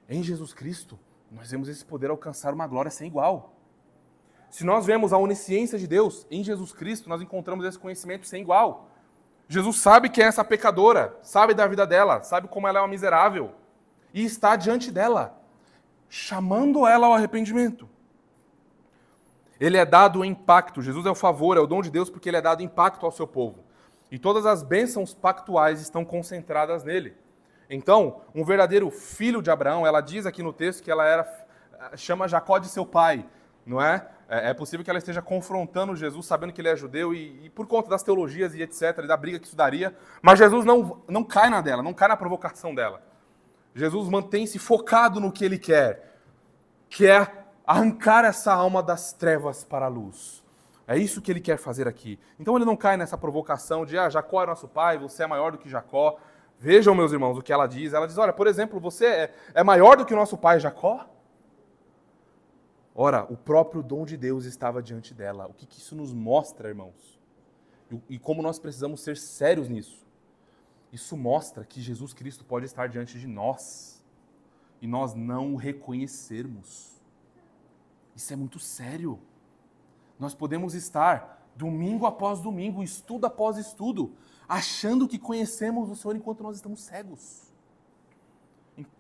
em Jesus Cristo, nós vemos esse poder alcançar uma glória sem igual. Se nós vemos a onisciência de Deus, em Jesus Cristo, nós encontramos esse conhecimento sem igual. Jesus sabe quem é essa pecadora, sabe da vida dela, sabe como ela é uma miserável, e está diante dela, chamando ela ao arrependimento. Ele é dado em pacto, Jesus é o favor, é o dom de Deus, porque ele é dado em pacto ao seu povo. E todas as bênçãos pactuais estão concentradas nele. Então, um verdadeiro filho de Abraão, ela diz aqui no texto que ela chama Jacó de seu pai, não é? É possível que ela esteja confrontando Jesus, sabendo que ele é judeu, e por conta das teologias e etc., e da briga que isso daria, mas Jesus não cai na dela, não cai na provocação dela. Jesus mantém-se focado no que ele quer, que é arrancar essa alma das trevas para a luz. É isso que ele quer fazer aqui. Então ele não cai nessa provocação de Jacó é nosso pai, você é maior do que Jacó. Vejam, meus irmãos, o que ela diz. Ela diz, olha, por exemplo, você é maior do que o nosso pai Jacó? Ora, o próprio dom de Deus estava diante dela. O que isso nos mostra, irmãos? E como nós precisamos ser sérios nisso. Isso mostra que Jesus Cristo pode estar diante de nós e nós não o reconhecermos. Isso é muito sério. Nós podemos estar domingo após domingo, estudo após estudo, achando que conhecemos o Senhor enquanto nós estamos cegos.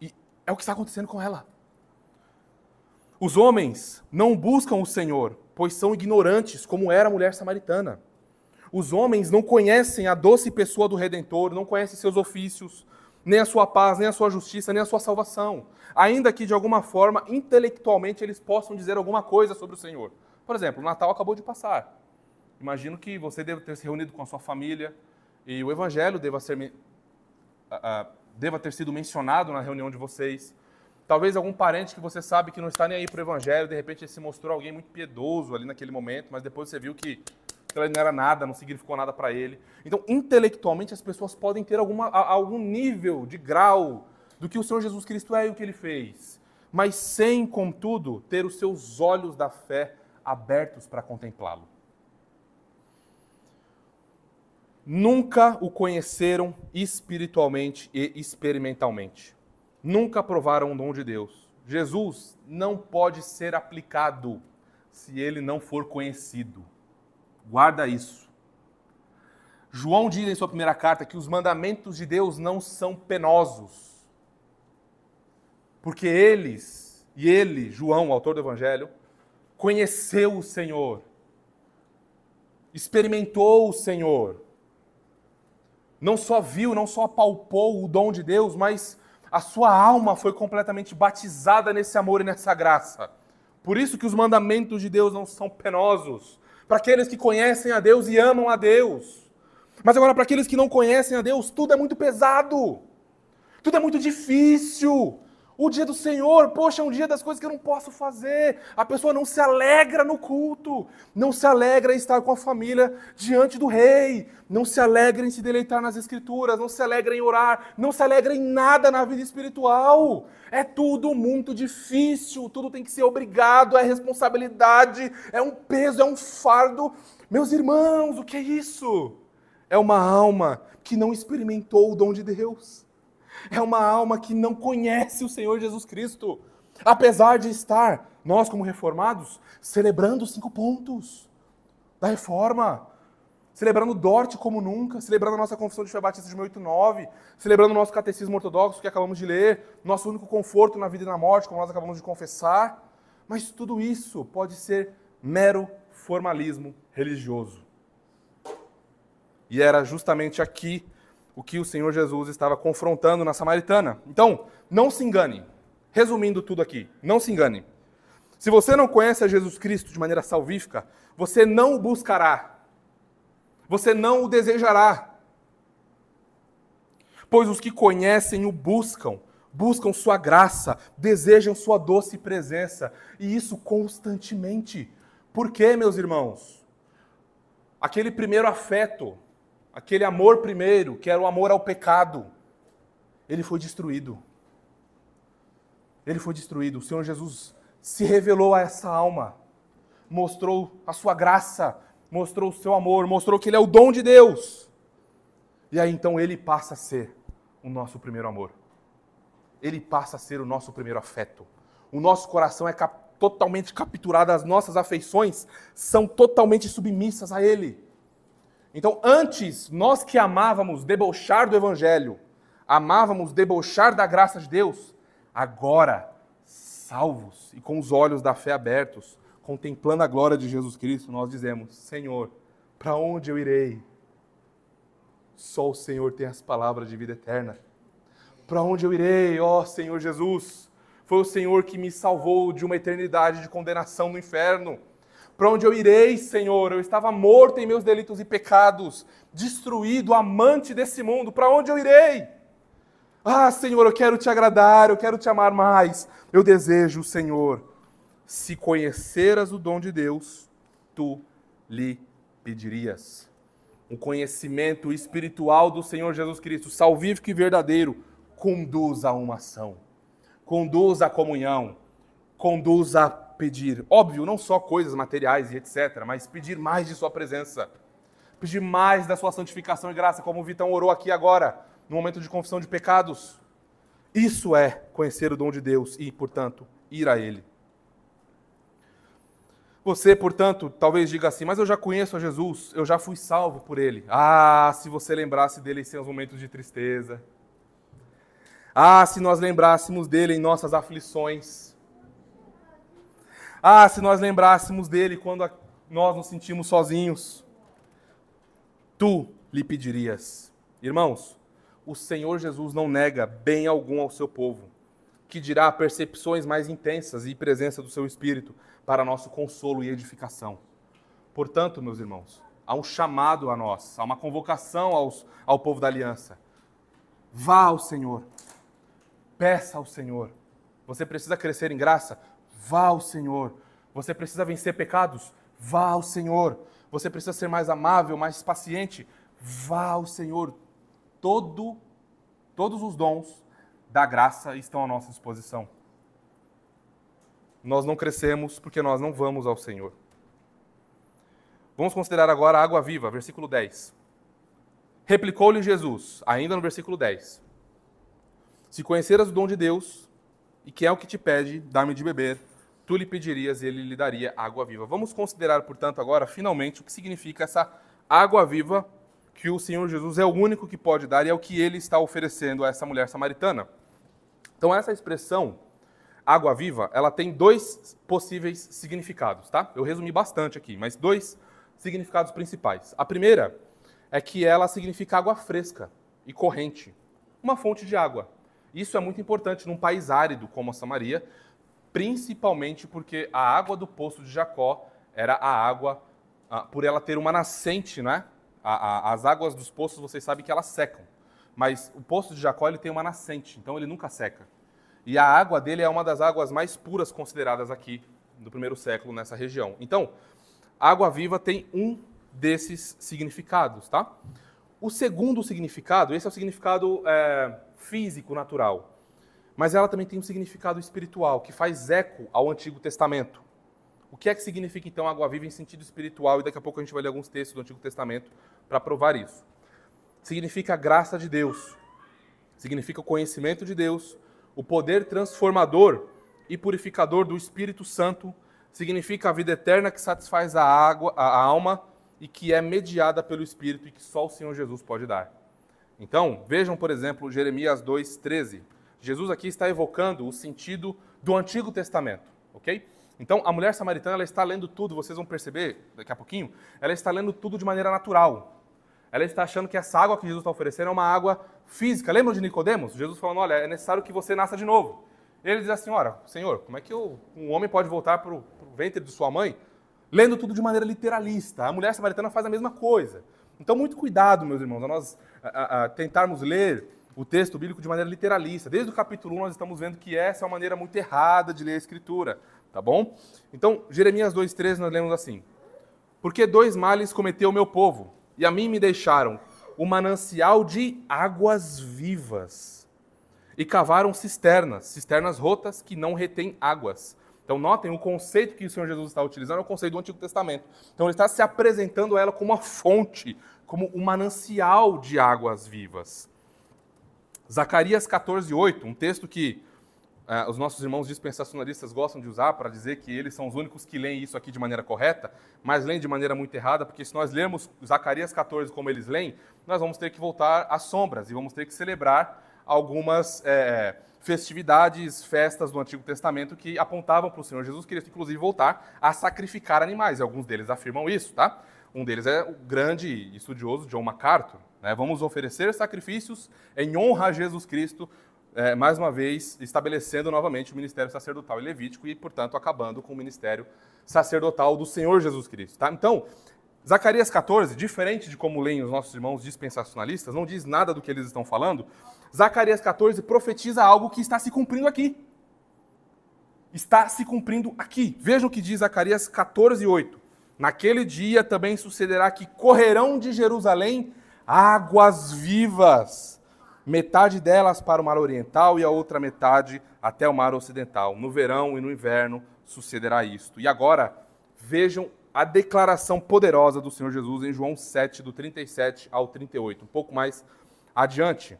E é o que está acontecendo com ela. Os homens não buscam o Senhor, pois são ignorantes, como era a mulher samaritana. Os homens não conhecem a doce pessoa do Redentor, não conhecem seus ofícios, nem a sua paz, nem a sua justiça, nem a sua salvação. Ainda que, de alguma forma, intelectualmente, eles possam dizer alguma coisa sobre o Senhor. Por exemplo, o Natal acabou de passar. Imagino que você deva ter se reunido com a sua família e o Evangelho deva ter sido mencionado na reunião de vocês. Talvez algum parente que você sabe que não está nem aí para o Evangelho, de repente ele se mostrou alguém muito piedoso ali naquele momento, mas depois você viu que então ele não era nada, não significou nada para ele. Então, intelectualmente, as pessoas podem ter algum nível de grau do que o Senhor Jesus Cristo é e o que ele fez, mas sem, contudo, ter os seus olhos da fé abertos para contemplá-lo. Nunca o conheceram espiritualmente e experimentalmente. Nunca provaram o dom de Deus. Jesus não pode ser aplicado se ele não for conhecido. Guarda isso. João diz em sua primeira carta que os mandamentos de Deus não são penosos. Porque ele, João, o autor do Evangelho, conheceu o Senhor, experimentou o Senhor, não só viu, não só apalpou o dom de Deus, mas a sua alma foi completamente batizada nesse amor e nessa graça. Por isso que os mandamentos de Deus não são penosos, para aqueles que conhecem a Deus e amam a Deus. Mas agora, para aqueles que não conhecem a Deus, tudo é muito pesado, tudo é muito difícil. O dia do Senhor, poxa, é um dia das coisas que eu não posso fazer. A pessoa não se alegra no culto, não se alegra em estar com a família diante do rei, não se alegra em se deleitar nas escrituras, não se alegra em orar, não se alegra em nada na vida espiritual. É tudo muito difícil, tudo tem que ser obrigado, é responsabilidade, é um peso, é um fardo. Meus irmãos, o que é isso? É uma alma que não experimentou o dom de Deus. É uma alma que não conhece o Senhor Jesus Cristo. Apesar de estar, nós como reformados, celebrando os 5 pontos da reforma, celebrando o Dort como nunca, celebrando a nossa confissão de fé batista de 1089, celebrando o nosso catecismo ortodoxo que acabamos de ler, nosso único conforto na vida e na morte, como nós acabamos de confessar. Mas tudo isso pode ser mero formalismo religioso. E era justamente aqui o que o Senhor Jesus estava confrontando na Samaritana. Então, não se engane. Resumindo tudo aqui, não se engane. Se você não conhece a Jesus Cristo de maneira salvífica, você não o buscará. Você não o desejará. Pois os que conhecem o buscam sua graça, desejam sua doce presença. E isso constantemente. Por quê, meus irmãos? Aquele primeiro afeto, aquele amor primeiro, que era o amor ao pecado, ele foi destruído. Ele foi destruído. O Senhor Jesus se revelou a essa alma, mostrou a sua graça, mostrou o seu amor, mostrou que ele é o dom de Deus. E aí então ele passa a ser o nosso primeiro amor. Ele passa a ser o nosso primeiro afeto. O nosso coração é totalmente capturado, as nossas afeições são totalmente submissas a ele. Então, antes, nós que amávamos debochar do Evangelho, amávamos debochar da graça de Deus, agora, salvos e com os olhos da fé abertos, contemplando a glória de Jesus Cristo, nós dizemos: Senhor, para onde eu irei? Só o Senhor tem as palavras de vida eterna. Para onde eu irei, ó Senhor Jesus? Foi o Senhor que me salvou de uma eternidade de condenação no inferno. Para onde eu irei, Senhor? Eu estava morto em meus delitos e pecados, destruído, amante desse mundo. Para onde eu irei? Ah, Senhor, eu quero te agradar, eu quero te amar mais. Eu desejo, Senhor, se conheceras o dom de Deus, tu lhe pedirias. O conhecimento espiritual do Senhor Jesus Cristo, salvífico e verdadeiro, conduz a uma ação, conduz à comunhão, conduz a pedir, óbvio, não só coisas materiais e etc., mas pedir mais de sua presença, pedir mais da sua santificação e graça, como o Vitão orou aqui agora, no momento de confissão de pecados. Isso é conhecer o dom de Deus e, portanto, ir a Ele. Você, portanto, talvez diga assim: mas eu já conheço a Jesus, eu já fui salvo por Ele. Ah, se você lembrasse dele em seus momentos de tristeza. Ah, se nós lembrássemos dele em nossas aflições. Ah, se nós lembrássemos dele quando nós nos sentimos sozinhos. Tu lhe pedirias. Irmãos, o Senhor Jesus não nega bem algum ao seu povo, que dirá percepções mais intensas e presença do seu Espírito para nosso consolo e edificação. Portanto, meus irmãos, há um chamado a nós, há uma convocação ao povo da aliança. Vá ao Senhor, peça ao Senhor. Você precisa crescer em graça? Vá ao Senhor. Você precisa vencer pecados? Vá ao Senhor. você precisa ser mais amável, mais paciente. Vá ao Senhor. Todos os dons da graça estão à nossa disposição. Nós não crescemos porque nós não vamos ao Senhor. Vamos considerar agora a água viva, versículo 10. Replicou-lhe Jesus, ainda no versículo 10. Se conheceras o dom de Deus, e que é o que te pede, dá-me de beber, tu lhe pedirias e ele lhe daria água viva. Vamos considerar, portanto, agora, finalmente, o que significa essa água viva que o Senhor Jesus é o único que pode dar e é o que ele está oferecendo a essa mulher samaritana. Então, essa expressão, água viva, ela tem dois possíveis significados, tá? Eu resumi bastante aqui, mas dois significados principais. A primeira é que ela significa água fresca e corrente, uma fonte de água. Isso é muito importante num país árido como a Samaria, principalmente porque a água do poço de Jacó era a água, por ela ter uma nascente, né? As águas dos poços, vocês sabem que elas secam, mas o poço de Jacó ele tem uma nascente, então ele nunca seca. E a água dele é uma das águas mais puras consideradas aqui no primeiro século nessa região. Então, água viva tem um desses significados, tá? O segundo significado, esse é o significado físico, natural, mas ela também tem um significado espiritual, que faz eco ao Antigo Testamento. O que é que significa, então, água viva em sentido espiritual? E daqui a pouco a gente vai ler alguns textos do Antigo Testamento para provar isso. Significa a graça de Deus, significa o conhecimento de Deus, o poder transformador e purificador do Espírito Santo, significa a vida eterna que satisfaz a alma e que é mediada pelo Espírito e que só o Senhor Jesus pode dar. Então, vejam, por exemplo, Jeremias 2,13. Jesus aqui está evocando o sentido do Antigo Testamento, ok? Então, a mulher samaritana ela está lendo tudo, vocês vão perceber daqui a pouquinho, ela está lendo tudo de maneira natural. Ela está achando que essa água que Jesus está oferecendo é uma água física. Lembram de Nicodemos? Jesus falando, olha, é necessário que você nasça de novo. Ele diz assim, ora, Senhor, como é que um homem pode voltar para o ventre de sua mãe? Lendo tudo de maneira literalista. A mulher samaritana faz a mesma coisa. Então, muito cuidado, meus irmãos, a nós tentarmos ler o texto bíblico de maneira literalista. Desde o capítulo 1 nós estamos vendo que essa é uma maneira muito errada de ler a Escritura. Tá bom? Então, Jeremias 2,13 nós lemos assim. Porque dois males cometeu o meu povo, e a mim me deixaram o manancial de águas vivas. E cavaram cisternas rotas que não retêm águas. Então, notem o conceito que o Senhor Jesus está utilizando, é o conceito do Antigo Testamento. Então, ele está se apresentando a ela como uma fonte, como um manancial de águas vivas. Zacarias 14,8, um texto que os nossos irmãos dispensacionalistas gostam de usar para dizer que eles são os únicos que leem isso aqui de maneira correta, mas leem de maneira muito errada, porque se nós lermos Zacarias 14 como eles leem, nós vamos ter que voltar às sombras e vamos ter que celebrar algumas festividades, festas do Antigo Testamento que apontavam para o Senhor Jesus Cristo, inclusive voltar a sacrificar animais. E alguns deles afirmam isso, tá? Um deles é o grande estudioso John MacArthur. Né? Vamos oferecer sacrifícios em honra a Jesus Cristo, mais uma vez, estabelecendo novamente o ministério sacerdotal e levítico e, portanto, acabando com o ministério sacerdotal do Senhor Jesus Cristo. Tá? Então, Zacarias 14, diferente de como leem os nossos irmãos dispensacionalistas, não diz nada do que eles estão falando. Zacarias 14 profetiza algo que está se cumprindo aqui. Está se cumprindo aqui. Vejam o que diz Zacarias 14, 8. Naquele dia também sucederá que correrão de Jerusalém águas vivas, metade delas para o mar oriental e a outra metade até o mar ocidental. No verão e no inverno sucederá isto. E agora, vejam a declaração poderosa do Senhor Jesus em João 7, do 37 ao 38. Um pouco mais adiante,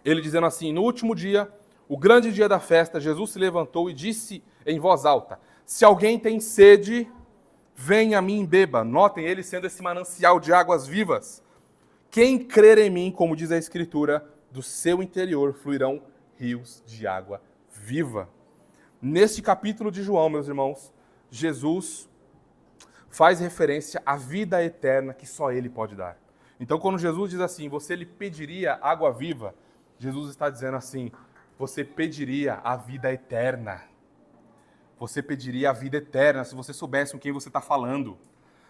ele dizendo assim, no último dia, o grande dia da festa, Jesus se levantou e disse em voz alta, se alguém tem sede, venha a mim e beba. Notem ele sendo esse manancial de águas vivas. Quem crer em mim, como diz a Escritura, do seu interior fluirão rios de água viva. Neste capítulo de João, meus irmãos, Jesus faz referência à vida eterna que só Ele pode dar. Então, quando Jesus diz assim, você lhe pediria água viva, Jesus está dizendo assim, você pediria a vida eterna. Você pediria a vida eterna se você soubesse com quem você está falando.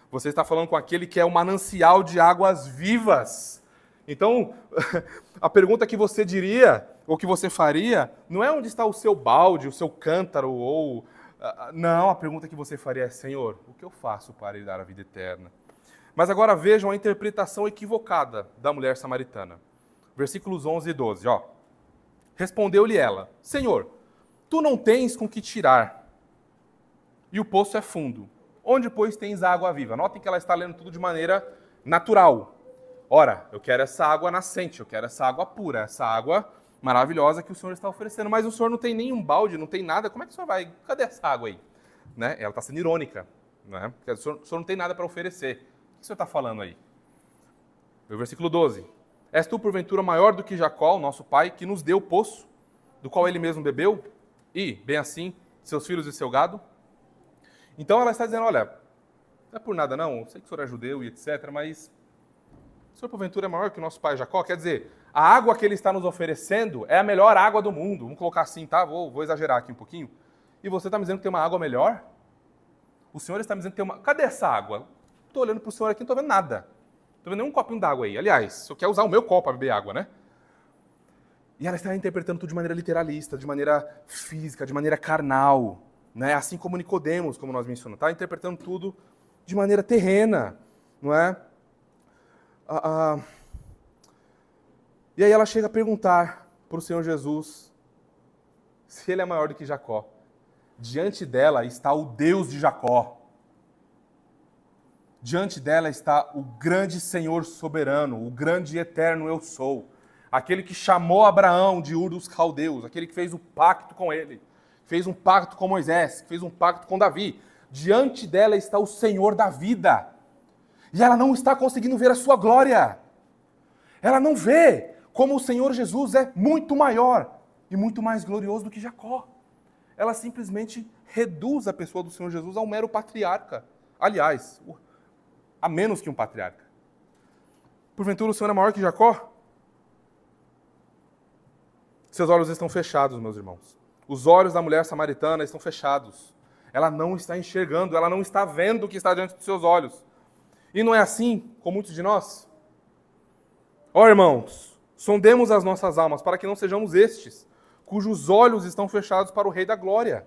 Você está falando com aquele que é o manancial de águas vivas. Então, a pergunta que você diria, ou que você faria, não é onde está o seu balde, o seu cântaro, ou... Não, a pergunta que você faria é, Senhor, o que eu faço para lhe dar a vida eterna? Mas agora vejam a interpretação equivocada da mulher samaritana. Versículos 11 e 12, ó. Respondeu-lhe ela: Senhor, tu não tens com que tirar, e o poço é fundo. Onde, pois, tens água viva? Notem que ela está lendo tudo de maneira natural. Ora, eu quero essa água nascente, eu quero essa água pura, essa água maravilhosa que o Senhor está oferecendo. Mas o Senhor não tem nenhum balde, não tem nada. Como é que o Senhor vai? Cadê essa água aí? Né? Ela está sendo irônica. Né? Porque o Senhor não tem nada para oferecer. O que o Senhor está falando aí? O versículo 12. És tu, porventura, maior do que Jacó, nosso pai, que nos deu o poço, do qual ele mesmo bebeu, e, bem assim, seus filhos e seu gado? Então ela está dizendo, olha, não é por nada não, eu sei que o senhor é judeu e etc, mas o senhor, porventura, é maior que o nosso pai Jacó? Quer dizer, a água que ele está nos oferecendo é a melhor água do mundo. Vamos colocar assim, tá? Vou exagerar aqui um pouquinho. E você está me dizendo que tem uma água melhor? O senhor está me dizendo que tem uma... Cadê essa água? Estou olhando para o senhor aqui, não estou vendo nada. Estou vendo nenhum copinho d'água aí. Aliás, o senhor quer usar o meu copo para beber água, né? E ela está interpretando tudo de maneira literalista, de maneira física, de maneira carnal, né? Assim como Nicodemos, como nós mencionamos, está interpretando tudo de maneira terrena, não é? E aí ela chega a perguntar para o Senhor Jesus se ele é maior do que Jacó. Diante dela está o Deus de Jacó. Diante dela está o grande Senhor soberano, o grande e eterno eu sou. Aquele que chamou Abraão de Ur dos Caldeus, aquele que fez o pacto com ele, fez um pacto com Moisés, fez um pacto com Davi. Diante dela está o Senhor da vida. E ela não está conseguindo ver a sua glória. Ela não vê como o Senhor Jesus é muito maior e muito mais glorioso do que Jacó. Ela simplesmente reduz a pessoa do Senhor Jesus a um mero patriarca. Aliás, a menos que um patriarca. Porventura o Senhor é maior que Jacó? Seus olhos estão fechados, meus irmãos. Os olhos da mulher samaritana estão fechados. Ela não está enxergando, ela não está vendo o que está diante dos seus olhos. E não é assim com muitos de nós? Ó irmãos, sondemos as nossas almas para que não sejamos estes, cujos olhos estão fechados para o Rei da Glória.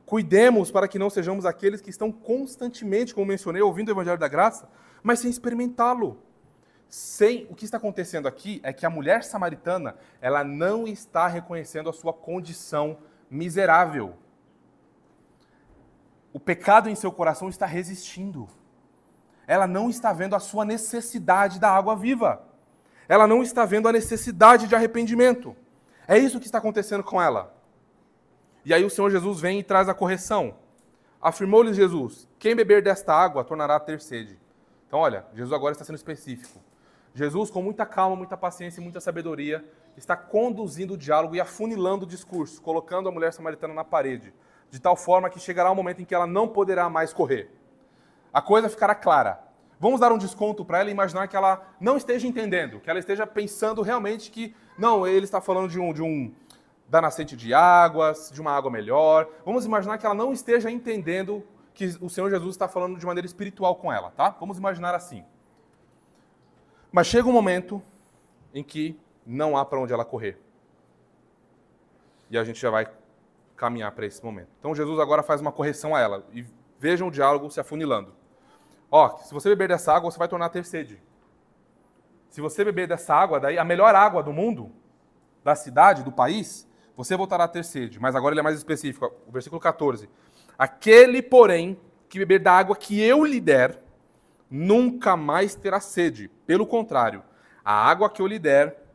Cuidemos para que não sejamos aqueles que estão constantemente, como mencionei, ouvindo o Evangelho da Graça, mas sem experimentá-lo. O que está acontecendo aqui é que a mulher samaritana, ela não está reconhecendo a sua condição miserável. O pecado em seu coração está resistindo. Ela não está vendo a sua necessidade da água viva. Ela não está vendo a necessidade de arrependimento. É isso que está acontecendo com ela. E aí o Senhor Jesus vem e traz a correção. Afirmou-lhes Jesus, quem beber desta água tornará a ter sede. Então olha, Jesus agora está sendo específico. Jesus, com muita calma, muita paciência e muita sabedoria, está conduzindo o diálogo e afunilando o discurso, colocando a mulher samaritana na parede, de tal forma que chegará um momento em que ela não poderá mais correr. A coisa ficará clara. Vamos dar um desconto para ela e imaginar que ela não esteja entendendo, que ela esteja pensando realmente que, não, ele está falando da nascente de águas, de uma água melhor. Vamos imaginar que ela não esteja entendendo que o Senhor Jesus está falando de maneira espiritual com ela, tá? Vamos imaginar assim. Mas chega um momento em que não há para onde ela correr. E a gente já vai caminhar para esse momento. Então Jesus agora faz uma correção a ela. E vejam o diálogo se afunilando. Ó, se você beber dessa água, você vai tornar a ter sede. Se você beber dessa água, daí a melhor água do mundo, da cidade, do país, você voltará a ter sede. Mas agora ele é mais específico. O versículo 14. Aquele, porém, que beber da água que eu lhe der, nunca mais terá sede. Pelo contrário, a água que eu lhe der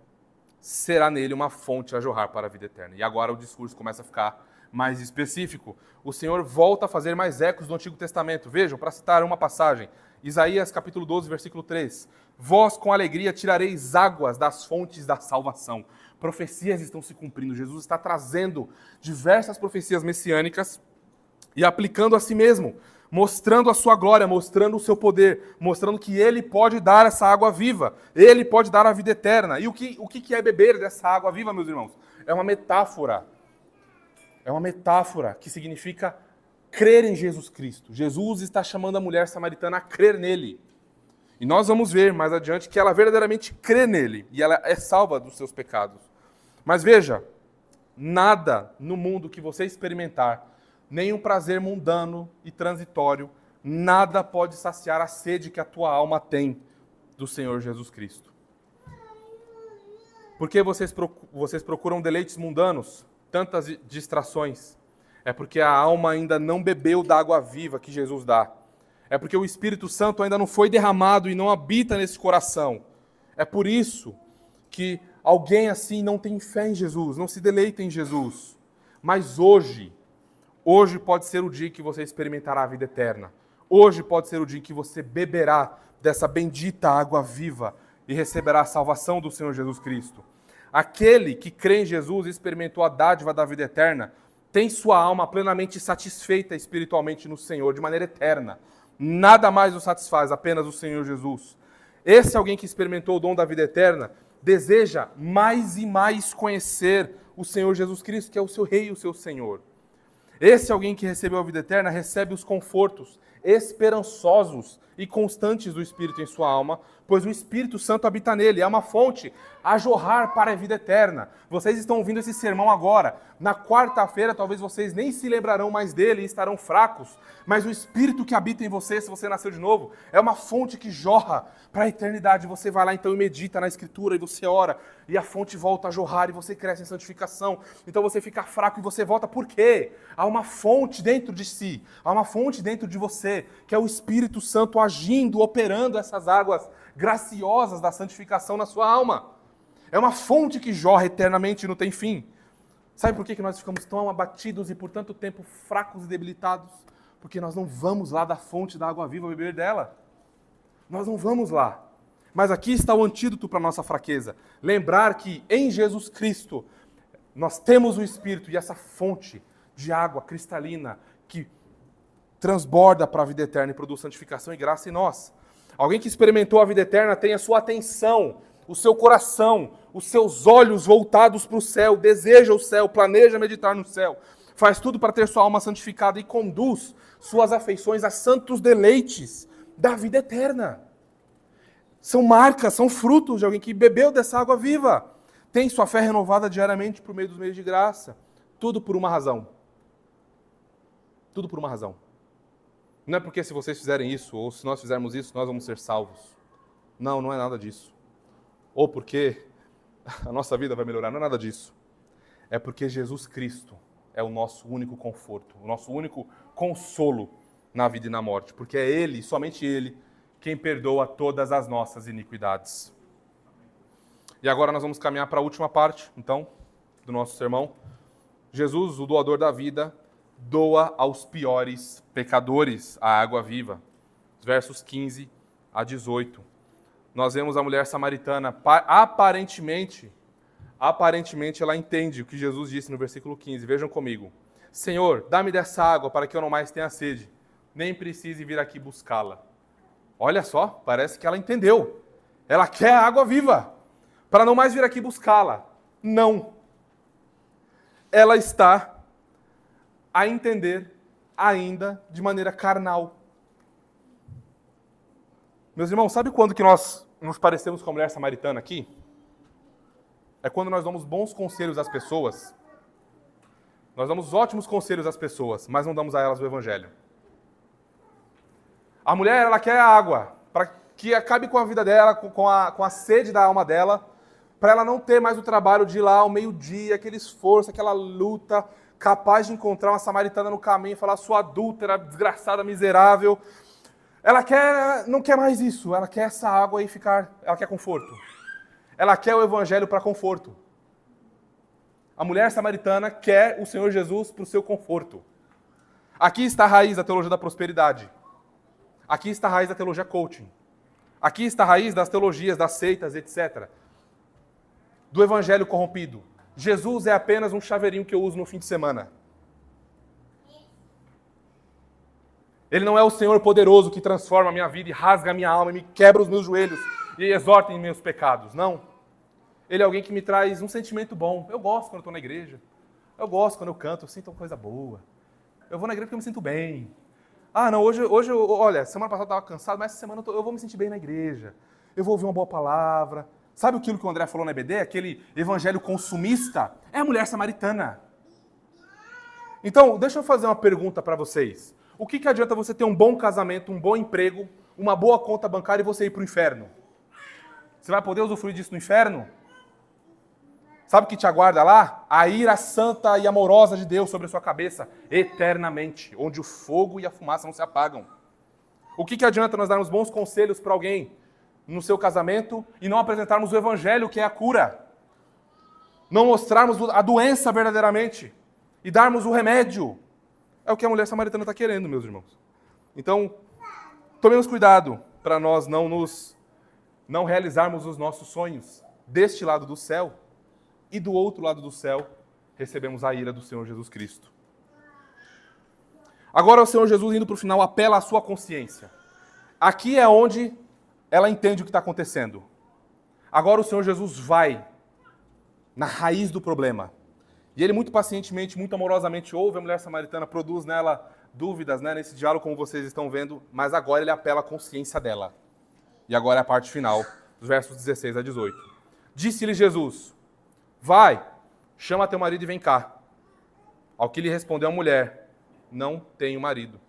será nele uma fonte a jorrar para a vida eterna. E agora o discurso começa a ficar mais específico. O Senhor volta a fazer mais ecos do Antigo Testamento. Vejam, para citar uma passagem, Isaías capítulo 12, versículo 3. Vós com alegria tirareis águas das fontes da salvação. Profecias estão se cumprindo. Jesus está trazendo diversas profecias messiânicas e aplicando a si mesmo, mostrando a sua glória, mostrando o seu poder, mostrando que ele pode dar essa água viva, ele pode dar a vida eterna. E o que é beber dessa água viva, meus irmãos? É uma metáfora. É uma metáfora que significa crer em Jesus Cristo. Jesus está chamando a mulher samaritana a crer nele. E nós vamos ver mais adiante que ela verdadeiramente crê nele e ela é salva dos seus pecados. Mas veja, nada no mundo que você experimentar, nenhum prazer mundano e transitório nada pode saciar a sede que a tua alma tem do Senhor Jesus Cristo. Por que vocês procuram deleites mundanos, tantas distrações? É porque a alma ainda não bebeu da água viva que Jesus dá. É porque o Espírito Santo ainda não foi derramado e não habita nesse coração. É por isso que alguém assim não tem fé em Jesus, não se deleita em Jesus. Mas hoje pode ser o dia que você experimentará a vida eterna. Hoje pode ser o dia que você beberá dessa bendita água viva e receberá a salvação do Senhor Jesus Cristo. Aquele que crê em Jesus e experimentou a dádiva da vida eterna tem sua alma plenamente satisfeita espiritualmente no Senhor, de maneira eterna. Nada mais o satisfaz, apenas o Senhor Jesus. Esse alguém que experimentou o dom da vida eterna deseja mais e mais conhecer o Senhor Jesus Cristo, que é o seu Rei e o seu Senhor. Esse alguém que recebeu a vida eterna recebe os confortos esperançosos e constantes do Espírito em sua alma, pois o Espírito Santo habita nele, é uma fonte a jorrar para a vida eterna. Vocês estão ouvindo esse sermão agora. Na quarta-feira, talvez vocês nem se lembrarão mais dele e estarão fracos, mas o Espírito que habita em você, se você nasceu de novo, é uma fonte que jorra para a eternidade. Você vai lá então e medita na Escritura e você ora, e a fonte volta a jorrar e você cresce em santificação. Então você fica fraco e você volta. Por quê? Há uma fonte dentro de si, há uma fonte dentro de você, que é o Espírito Santo agindo, operando essas águas graciosas da santificação na sua alma. É uma fonte que jorra eternamente e não tem fim. Sabe por que nós ficamos tão abatidos e por tanto tempo fracos e debilitados? Porque nós não vamos lá da fonte da água viva beber dela. Nós não vamos lá. Mas aqui está o antídoto para a nossa fraqueza. Lembrar que em Jesus Cristo nós temos o Espírito e essa fonte de água cristalina que transborda para a vida eterna e produz santificação e graça em nós. Alguém que experimentou a vida eterna tem a sua atenção, o seu coração, os seus olhos voltados para o céu, deseja o céu, planeja meditar no céu, faz tudo para ter sua alma santificada e conduz suas afeições a santos deleites da vida eterna. São marcas, são frutos de alguém que bebeu dessa água viva, tem sua fé renovada diariamente por meio dos meios de graça. Tudo por uma razão. Tudo por uma razão. Não é porque se vocês fizerem isso, ou se nós fizermos isso, nós vamos ser salvos. Não, não é nada disso. Ou porque a nossa vida vai melhorar, não é nada disso. É porque Jesus Cristo é o nosso único conforto, o nosso único consolo na vida e na morte. Porque é Ele, somente Ele, quem perdoa todas as nossas iniquidades. E agora nós vamos caminhar para a última parte, então, do nosso sermão. Jesus, o doador da vida, doa aos piores pecadores a água viva. Versos 15 a 18. Nós vemos a mulher samaritana, aparentemente ela entende o que Jesus disse no versículo 15. Vejam comigo. Senhor, dá-me dessa água para que eu não mais tenha sede, nem precise vir aqui buscá-la. Olha só, parece que ela entendeu. Ela quer a água viva, para não mais vir aqui buscá-la. Não. Ela está a entender ainda de maneira carnal. Meus irmãos, sabe quando que nós nos parecemos com a mulher samaritana aqui? É quando nós damos bons conselhos às pessoas. Nós damos ótimos conselhos às pessoas, mas não damos a elas o evangelho. A mulher, ela quer a água, para que acabe com a vida dela, com a sede da alma dela, para ela não ter mais o trabalho de ir lá ao meio-dia, aquele esforço, aquela luta, capaz de encontrar uma samaritana no caminho e falar, sua adúltera, desgraçada, miserável. Ela não quer mais isso, ela quer essa água e ela quer conforto. Ela quer o evangelho para conforto. A mulher samaritana quer o Senhor Jesus para o seu conforto. Aqui está a raiz da teologia da prosperidade. Aqui está a raiz da teologia coaching. Aqui está a raiz das teologias, das seitas, etc. Do evangelho corrompido. Jesus é apenas um chaveirinho que eu uso no fim de semana. Ele não é o Senhor poderoso que transforma a minha vida e rasga a minha alma e me quebra os meus joelhos e exorta em meus pecados. Não. Ele é alguém que me traz um sentimento bom. Eu gosto quando eu estou na igreja. Eu gosto quando eu canto, eu sinto uma coisa boa. Eu vou na igreja porque eu me sinto bem. Ah, não, hoje olha, semana passada eu estava cansado, mas essa semana eu vou me sentir bem na igreja. Eu vou ouvir uma boa palavra. Sabe aquilo que o André falou na EBD? Aquele evangelho consumista? É a mulher samaritana. Então, deixa eu fazer uma pergunta para vocês. o que adianta você ter um bom casamento, um bom emprego, uma boa conta bancária e você ir para o inferno? Você vai poder usufruir disso no inferno? Sabe o que te aguarda lá? A ira santa e amorosa de Deus sobre a sua cabeça, eternamente, onde o fogo e a fumaça não se apagam. O que adianta nós darmos bons conselhos para alguém no seu casamento e não apresentarmos o evangelho, que é a cura? Não mostrarmos a doença verdadeiramente e darmos o remédio. É o que a mulher samaritana está querendo, meus irmãos. Então, tomemos cuidado para nós não realizarmos os nossos sonhos deste lado do céu e do outro lado do céu recebemos a ira do Senhor Jesus Cristo. Agora o Senhor Jesus, indo para o final, apela à sua consciência. Aqui é onde ela entende o que está acontecendo. Agora o Senhor Jesus vai na raiz do problema. E ele muito pacientemente, muito amorosamente ouve a mulher samaritana, produz nela dúvidas, né, nesse diálogo, como vocês estão vendo, mas agora ele apela à consciência dela. E agora é a parte final, dos versos 16 a 18. Disse-lhe Jesus: vai, chama teu marido e vem cá. Ao que lhe respondeu a mulher: não tenho marido.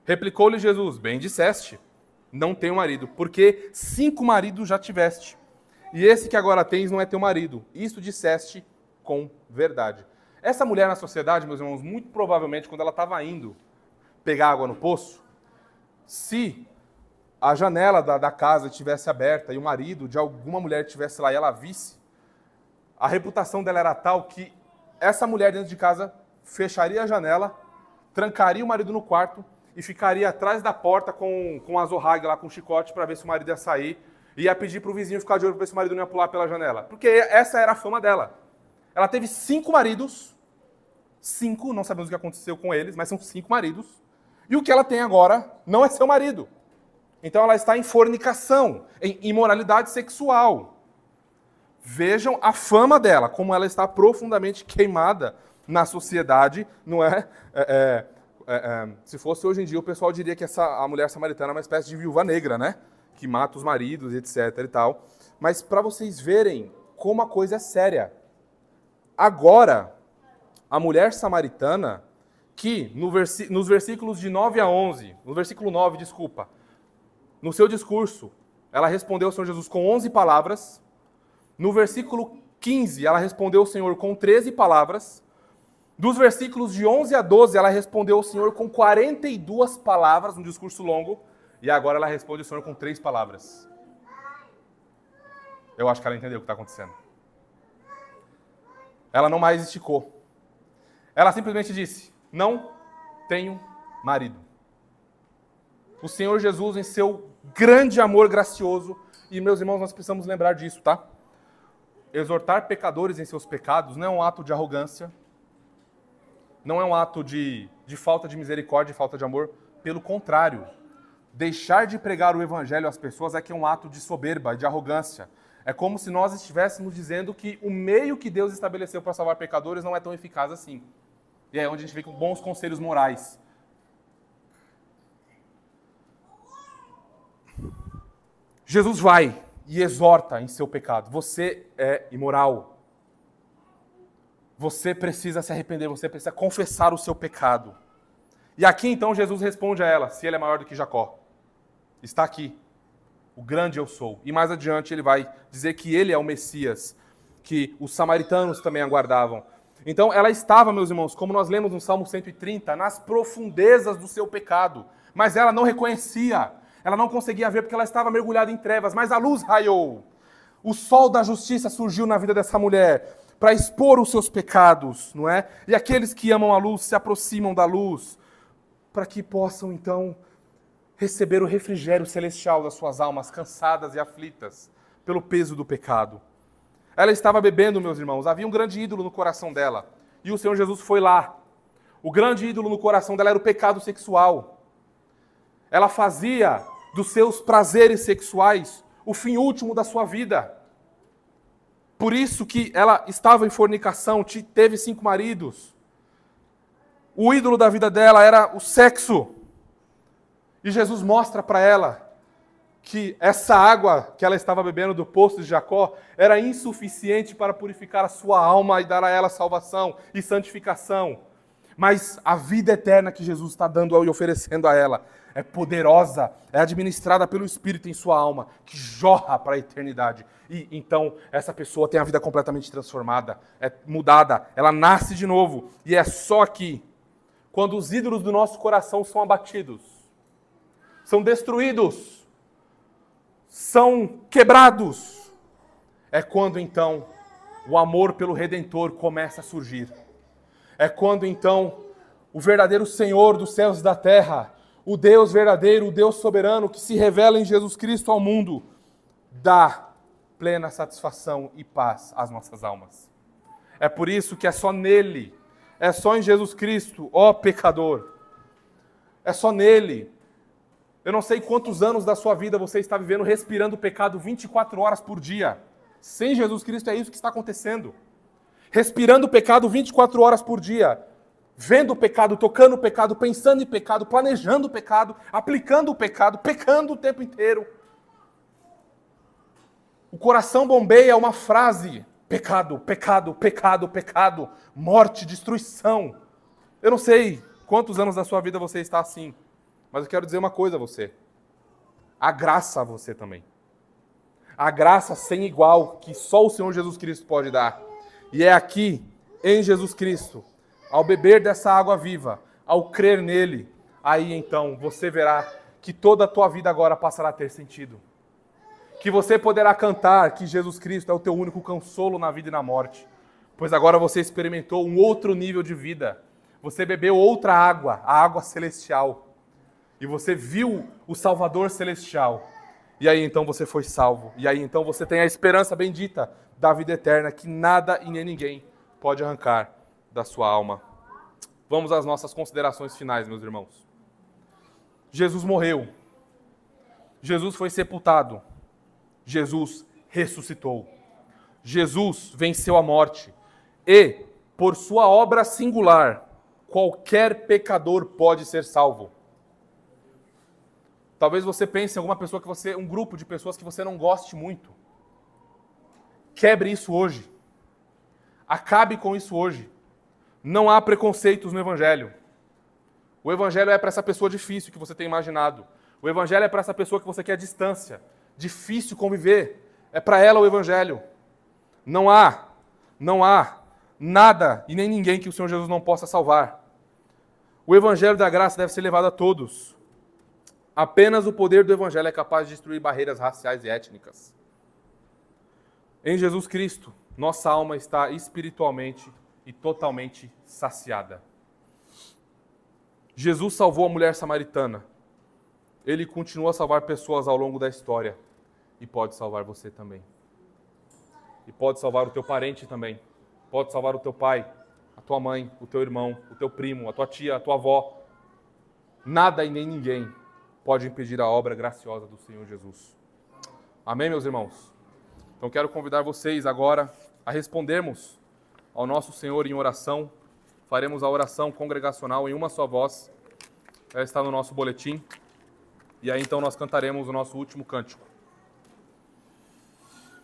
Replicou-lhe Jesus: bem disseste, não tenho marido, porque 5 maridos já tiveste, e esse que agora tens não é teu marido. Isto disseste com verdade. Essa mulher na sociedade, meus irmãos, muito provavelmente, quando ela estava indo pegar água no poço, se a janela da casa estivesse aberta e o marido de alguma mulher estivesse lá e ela visse, a reputação dela era tal que essa mulher dentro de casa fecharia a janela, trancaria o marido no quarto e ficaria atrás da porta com a azorrague lá, com o chicote, para ver se o marido ia sair, e ia pedir para o vizinho ficar de olho para ver se o marido não ia pular pela janela. Porque essa era a fama dela. Ela teve 5 maridos, 5, não sabemos o que aconteceu com eles, mas são 5 maridos, e o que ela tem agora não é seu marido. Então ela está em fornicação, em imoralidade sexual. Vejam a fama dela, como ela está profundamente queimada na sociedade, não é? Se fosse hoje em dia, o pessoal diria que a mulher samaritana é uma espécie de viúva negra, né? Que mata os maridos, etc. e tal. Mas para vocês verem como a coisa é séria. Agora, a mulher samaritana, que nos versículos de 9 a 11, no versículo 9, desculpa, no seu discurso, ela respondeu ao Senhor Jesus com 11 palavras. No versículo 15, ela respondeu ao Senhor com 13 palavras. Dos versículos de 11 a 12, ela respondeu ao Senhor com 42 palavras, um discurso longo. E agora ela responde ao Senhor com 3 palavras. Eu acho que ela entendeu o que está acontecendo. Ela não mais esticou. Ela simplesmente disse: não tenho marido. O Senhor Jesus, em seu grande amor gracioso, e meus irmãos, nós precisamos lembrar disso, tá? Exortar pecadores em seus pecados não é um ato de arrogância, não é um ato de falta de misericórdia e falta de amor. Pelo contrário, deixar de pregar o evangelho às pessoas é que é um ato de soberba, de arrogância. É como se nós estivéssemos dizendo que o meio que Deus estabeleceu para salvar pecadores não é tão eficaz assim. E é onde a gente vê com bons conselhos morais. Jesus vai e exorta em seu pecado. Você é imoral. Você precisa se arrepender, você precisa confessar o seu pecado. E aqui então Jesus responde a ela, se ele é maior do que Jacó. Está aqui, o grande eu sou. E mais adiante ele vai dizer que ele é o Messias, que os samaritanos também aguardavam. Então ela estava, meus irmãos, como nós lemos no Salmo 130, nas profundezas do seu pecado. Mas ela não reconhecia, ela não conseguia ver porque ela estava mergulhada em trevas. Mas a luz raiou. O sol da justiça surgiu na vida dessa mulher para expor os seus pecados, não é? E aqueles que amam a luz se aproximam da luz para que possam, então, receber o refrigério celestial das suas almas cansadas e aflitas pelo peso do pecado. Ela estava bebendo, meus irmãos. Havia um grande ídolo no coração dela. E o Senhor Jesus foi lá. O grande ídolo no coração dela era o pecado sexual. Ela fazia dos seus prazeres sexuais o fim último da sua vida. Por isso que ela estava em fornicação, teve 5 maridos. O ídolo da vida dela era o sexo. E Jesus mostra para ela que essa água que ela estava bebendo do poço de Jacó era insuficiente para purificar a sua alma e dar a ela salvação e santificação. Mas a vida eterna que Jesus está dando e oferecendo a ela é poderosa, é administrada pelo Espírito em sua alma, que jorra para a eternidade. E então essa pessoa tem a vida completamente transformada, é mudada, ela nasce de novo. E é só aqui, quando os ídolos do nosso coração são abatidos, são destruídos, são quebrados, é quando então o amor pelo Redentor começa a surgir. É quando então o verdadeiro Senhor dos céus e da terra, o Deus verdadeiro, o Deus soberano que se revela em Jesus Cristo ao mundo, dá plena satisfação e paz às nossas almas. É por isso que é só nele, é só em Jesus Cristo, ó pecador, é só nele. Eu não sei quantos anos da sua vida você está vivendo respirando o pecado 24 horas por dia. Sem Jesus Cristo é isso que está acontecendo. Respirando o pecado 24 horas por dia, vendo o pecado, tocando o pecado, pensando em pecado, planejando o pecado, aplicando o pecado, pecando o tempo inteiro. O coração bombeia uma frase: pecado, pecado, pecado, pecado, morte, destruição. Eu não sei quantos anos da sua vida você está assim, mas eu quero dizer uma coisa a você. A graça a você também. A graça sem igual que só o Senhor Jesus Cristo pode dar. E é aqui, em Jesus Cristo, ao beber dessa água viva, ao crer nele, aí então você verá que toda a tua vida agora passará a ter sentido. Que você poderá cantar que Jesus Cristo é o teu único consolo na vida e na morte. Pois agora você experimentou um outro nível de vida. Você bebeu outra água, a água celestial. E você viu o Salvador celestial. E aí então você foi salvo. E aí então você tem a esperança bendita da vida eterna que nada e nem ninguém pode arrancar da sua alma. Vamos às nossas considerações finais, meus irmãos. Jesus morreu. Jesus foi sepultado. Jesus ressuscitou. Jesus venceu a morte. E, por sua obra singular, qualquer pecador pode ser salvo. Talvez você pense em alguma pessoa um grupo de pessoas que você não goste muito. Quebre isso hoje. Acabe com isso hoje. Não há preconceitos no Evangelho. O Evangelho é para essa pessoa difícil que você tem imaginado. O Evangelho é para essa pessoa que você quer distância. Difícil conviver. É para ela o Evangelho. Não há nada e nem ninguém que o Senhor Jesus não possa salvar. O Evangelho da graça deve ser levado a todos. Apenas o poder do Evangelho é capaz de destruir barreiras raciais e étnicas. Em Jesus Cristo, nossa alma está espiritualmente e totalmente saciada. Jesus salvou a mulher samaritana. Ele continua a salvar pessoas ao longo da história. E pode salvar você também. E pode salvar o teu parente também. Pode salvar o teu pai, a tua mãe, o teu irmão, o teu primo, a tua tia, a tua avó. Nada e nem ninguém pode impedir a obra graciosa do Senhor Jesus. Amém, meus irmãos? Então quero convidar vocês agora a respondermos ao nosso Senhor em oração. Faremos a oração congregacional em uma só voz. Ela está no nosso boletim. E aí então nós cantaremos o nosso último cântico.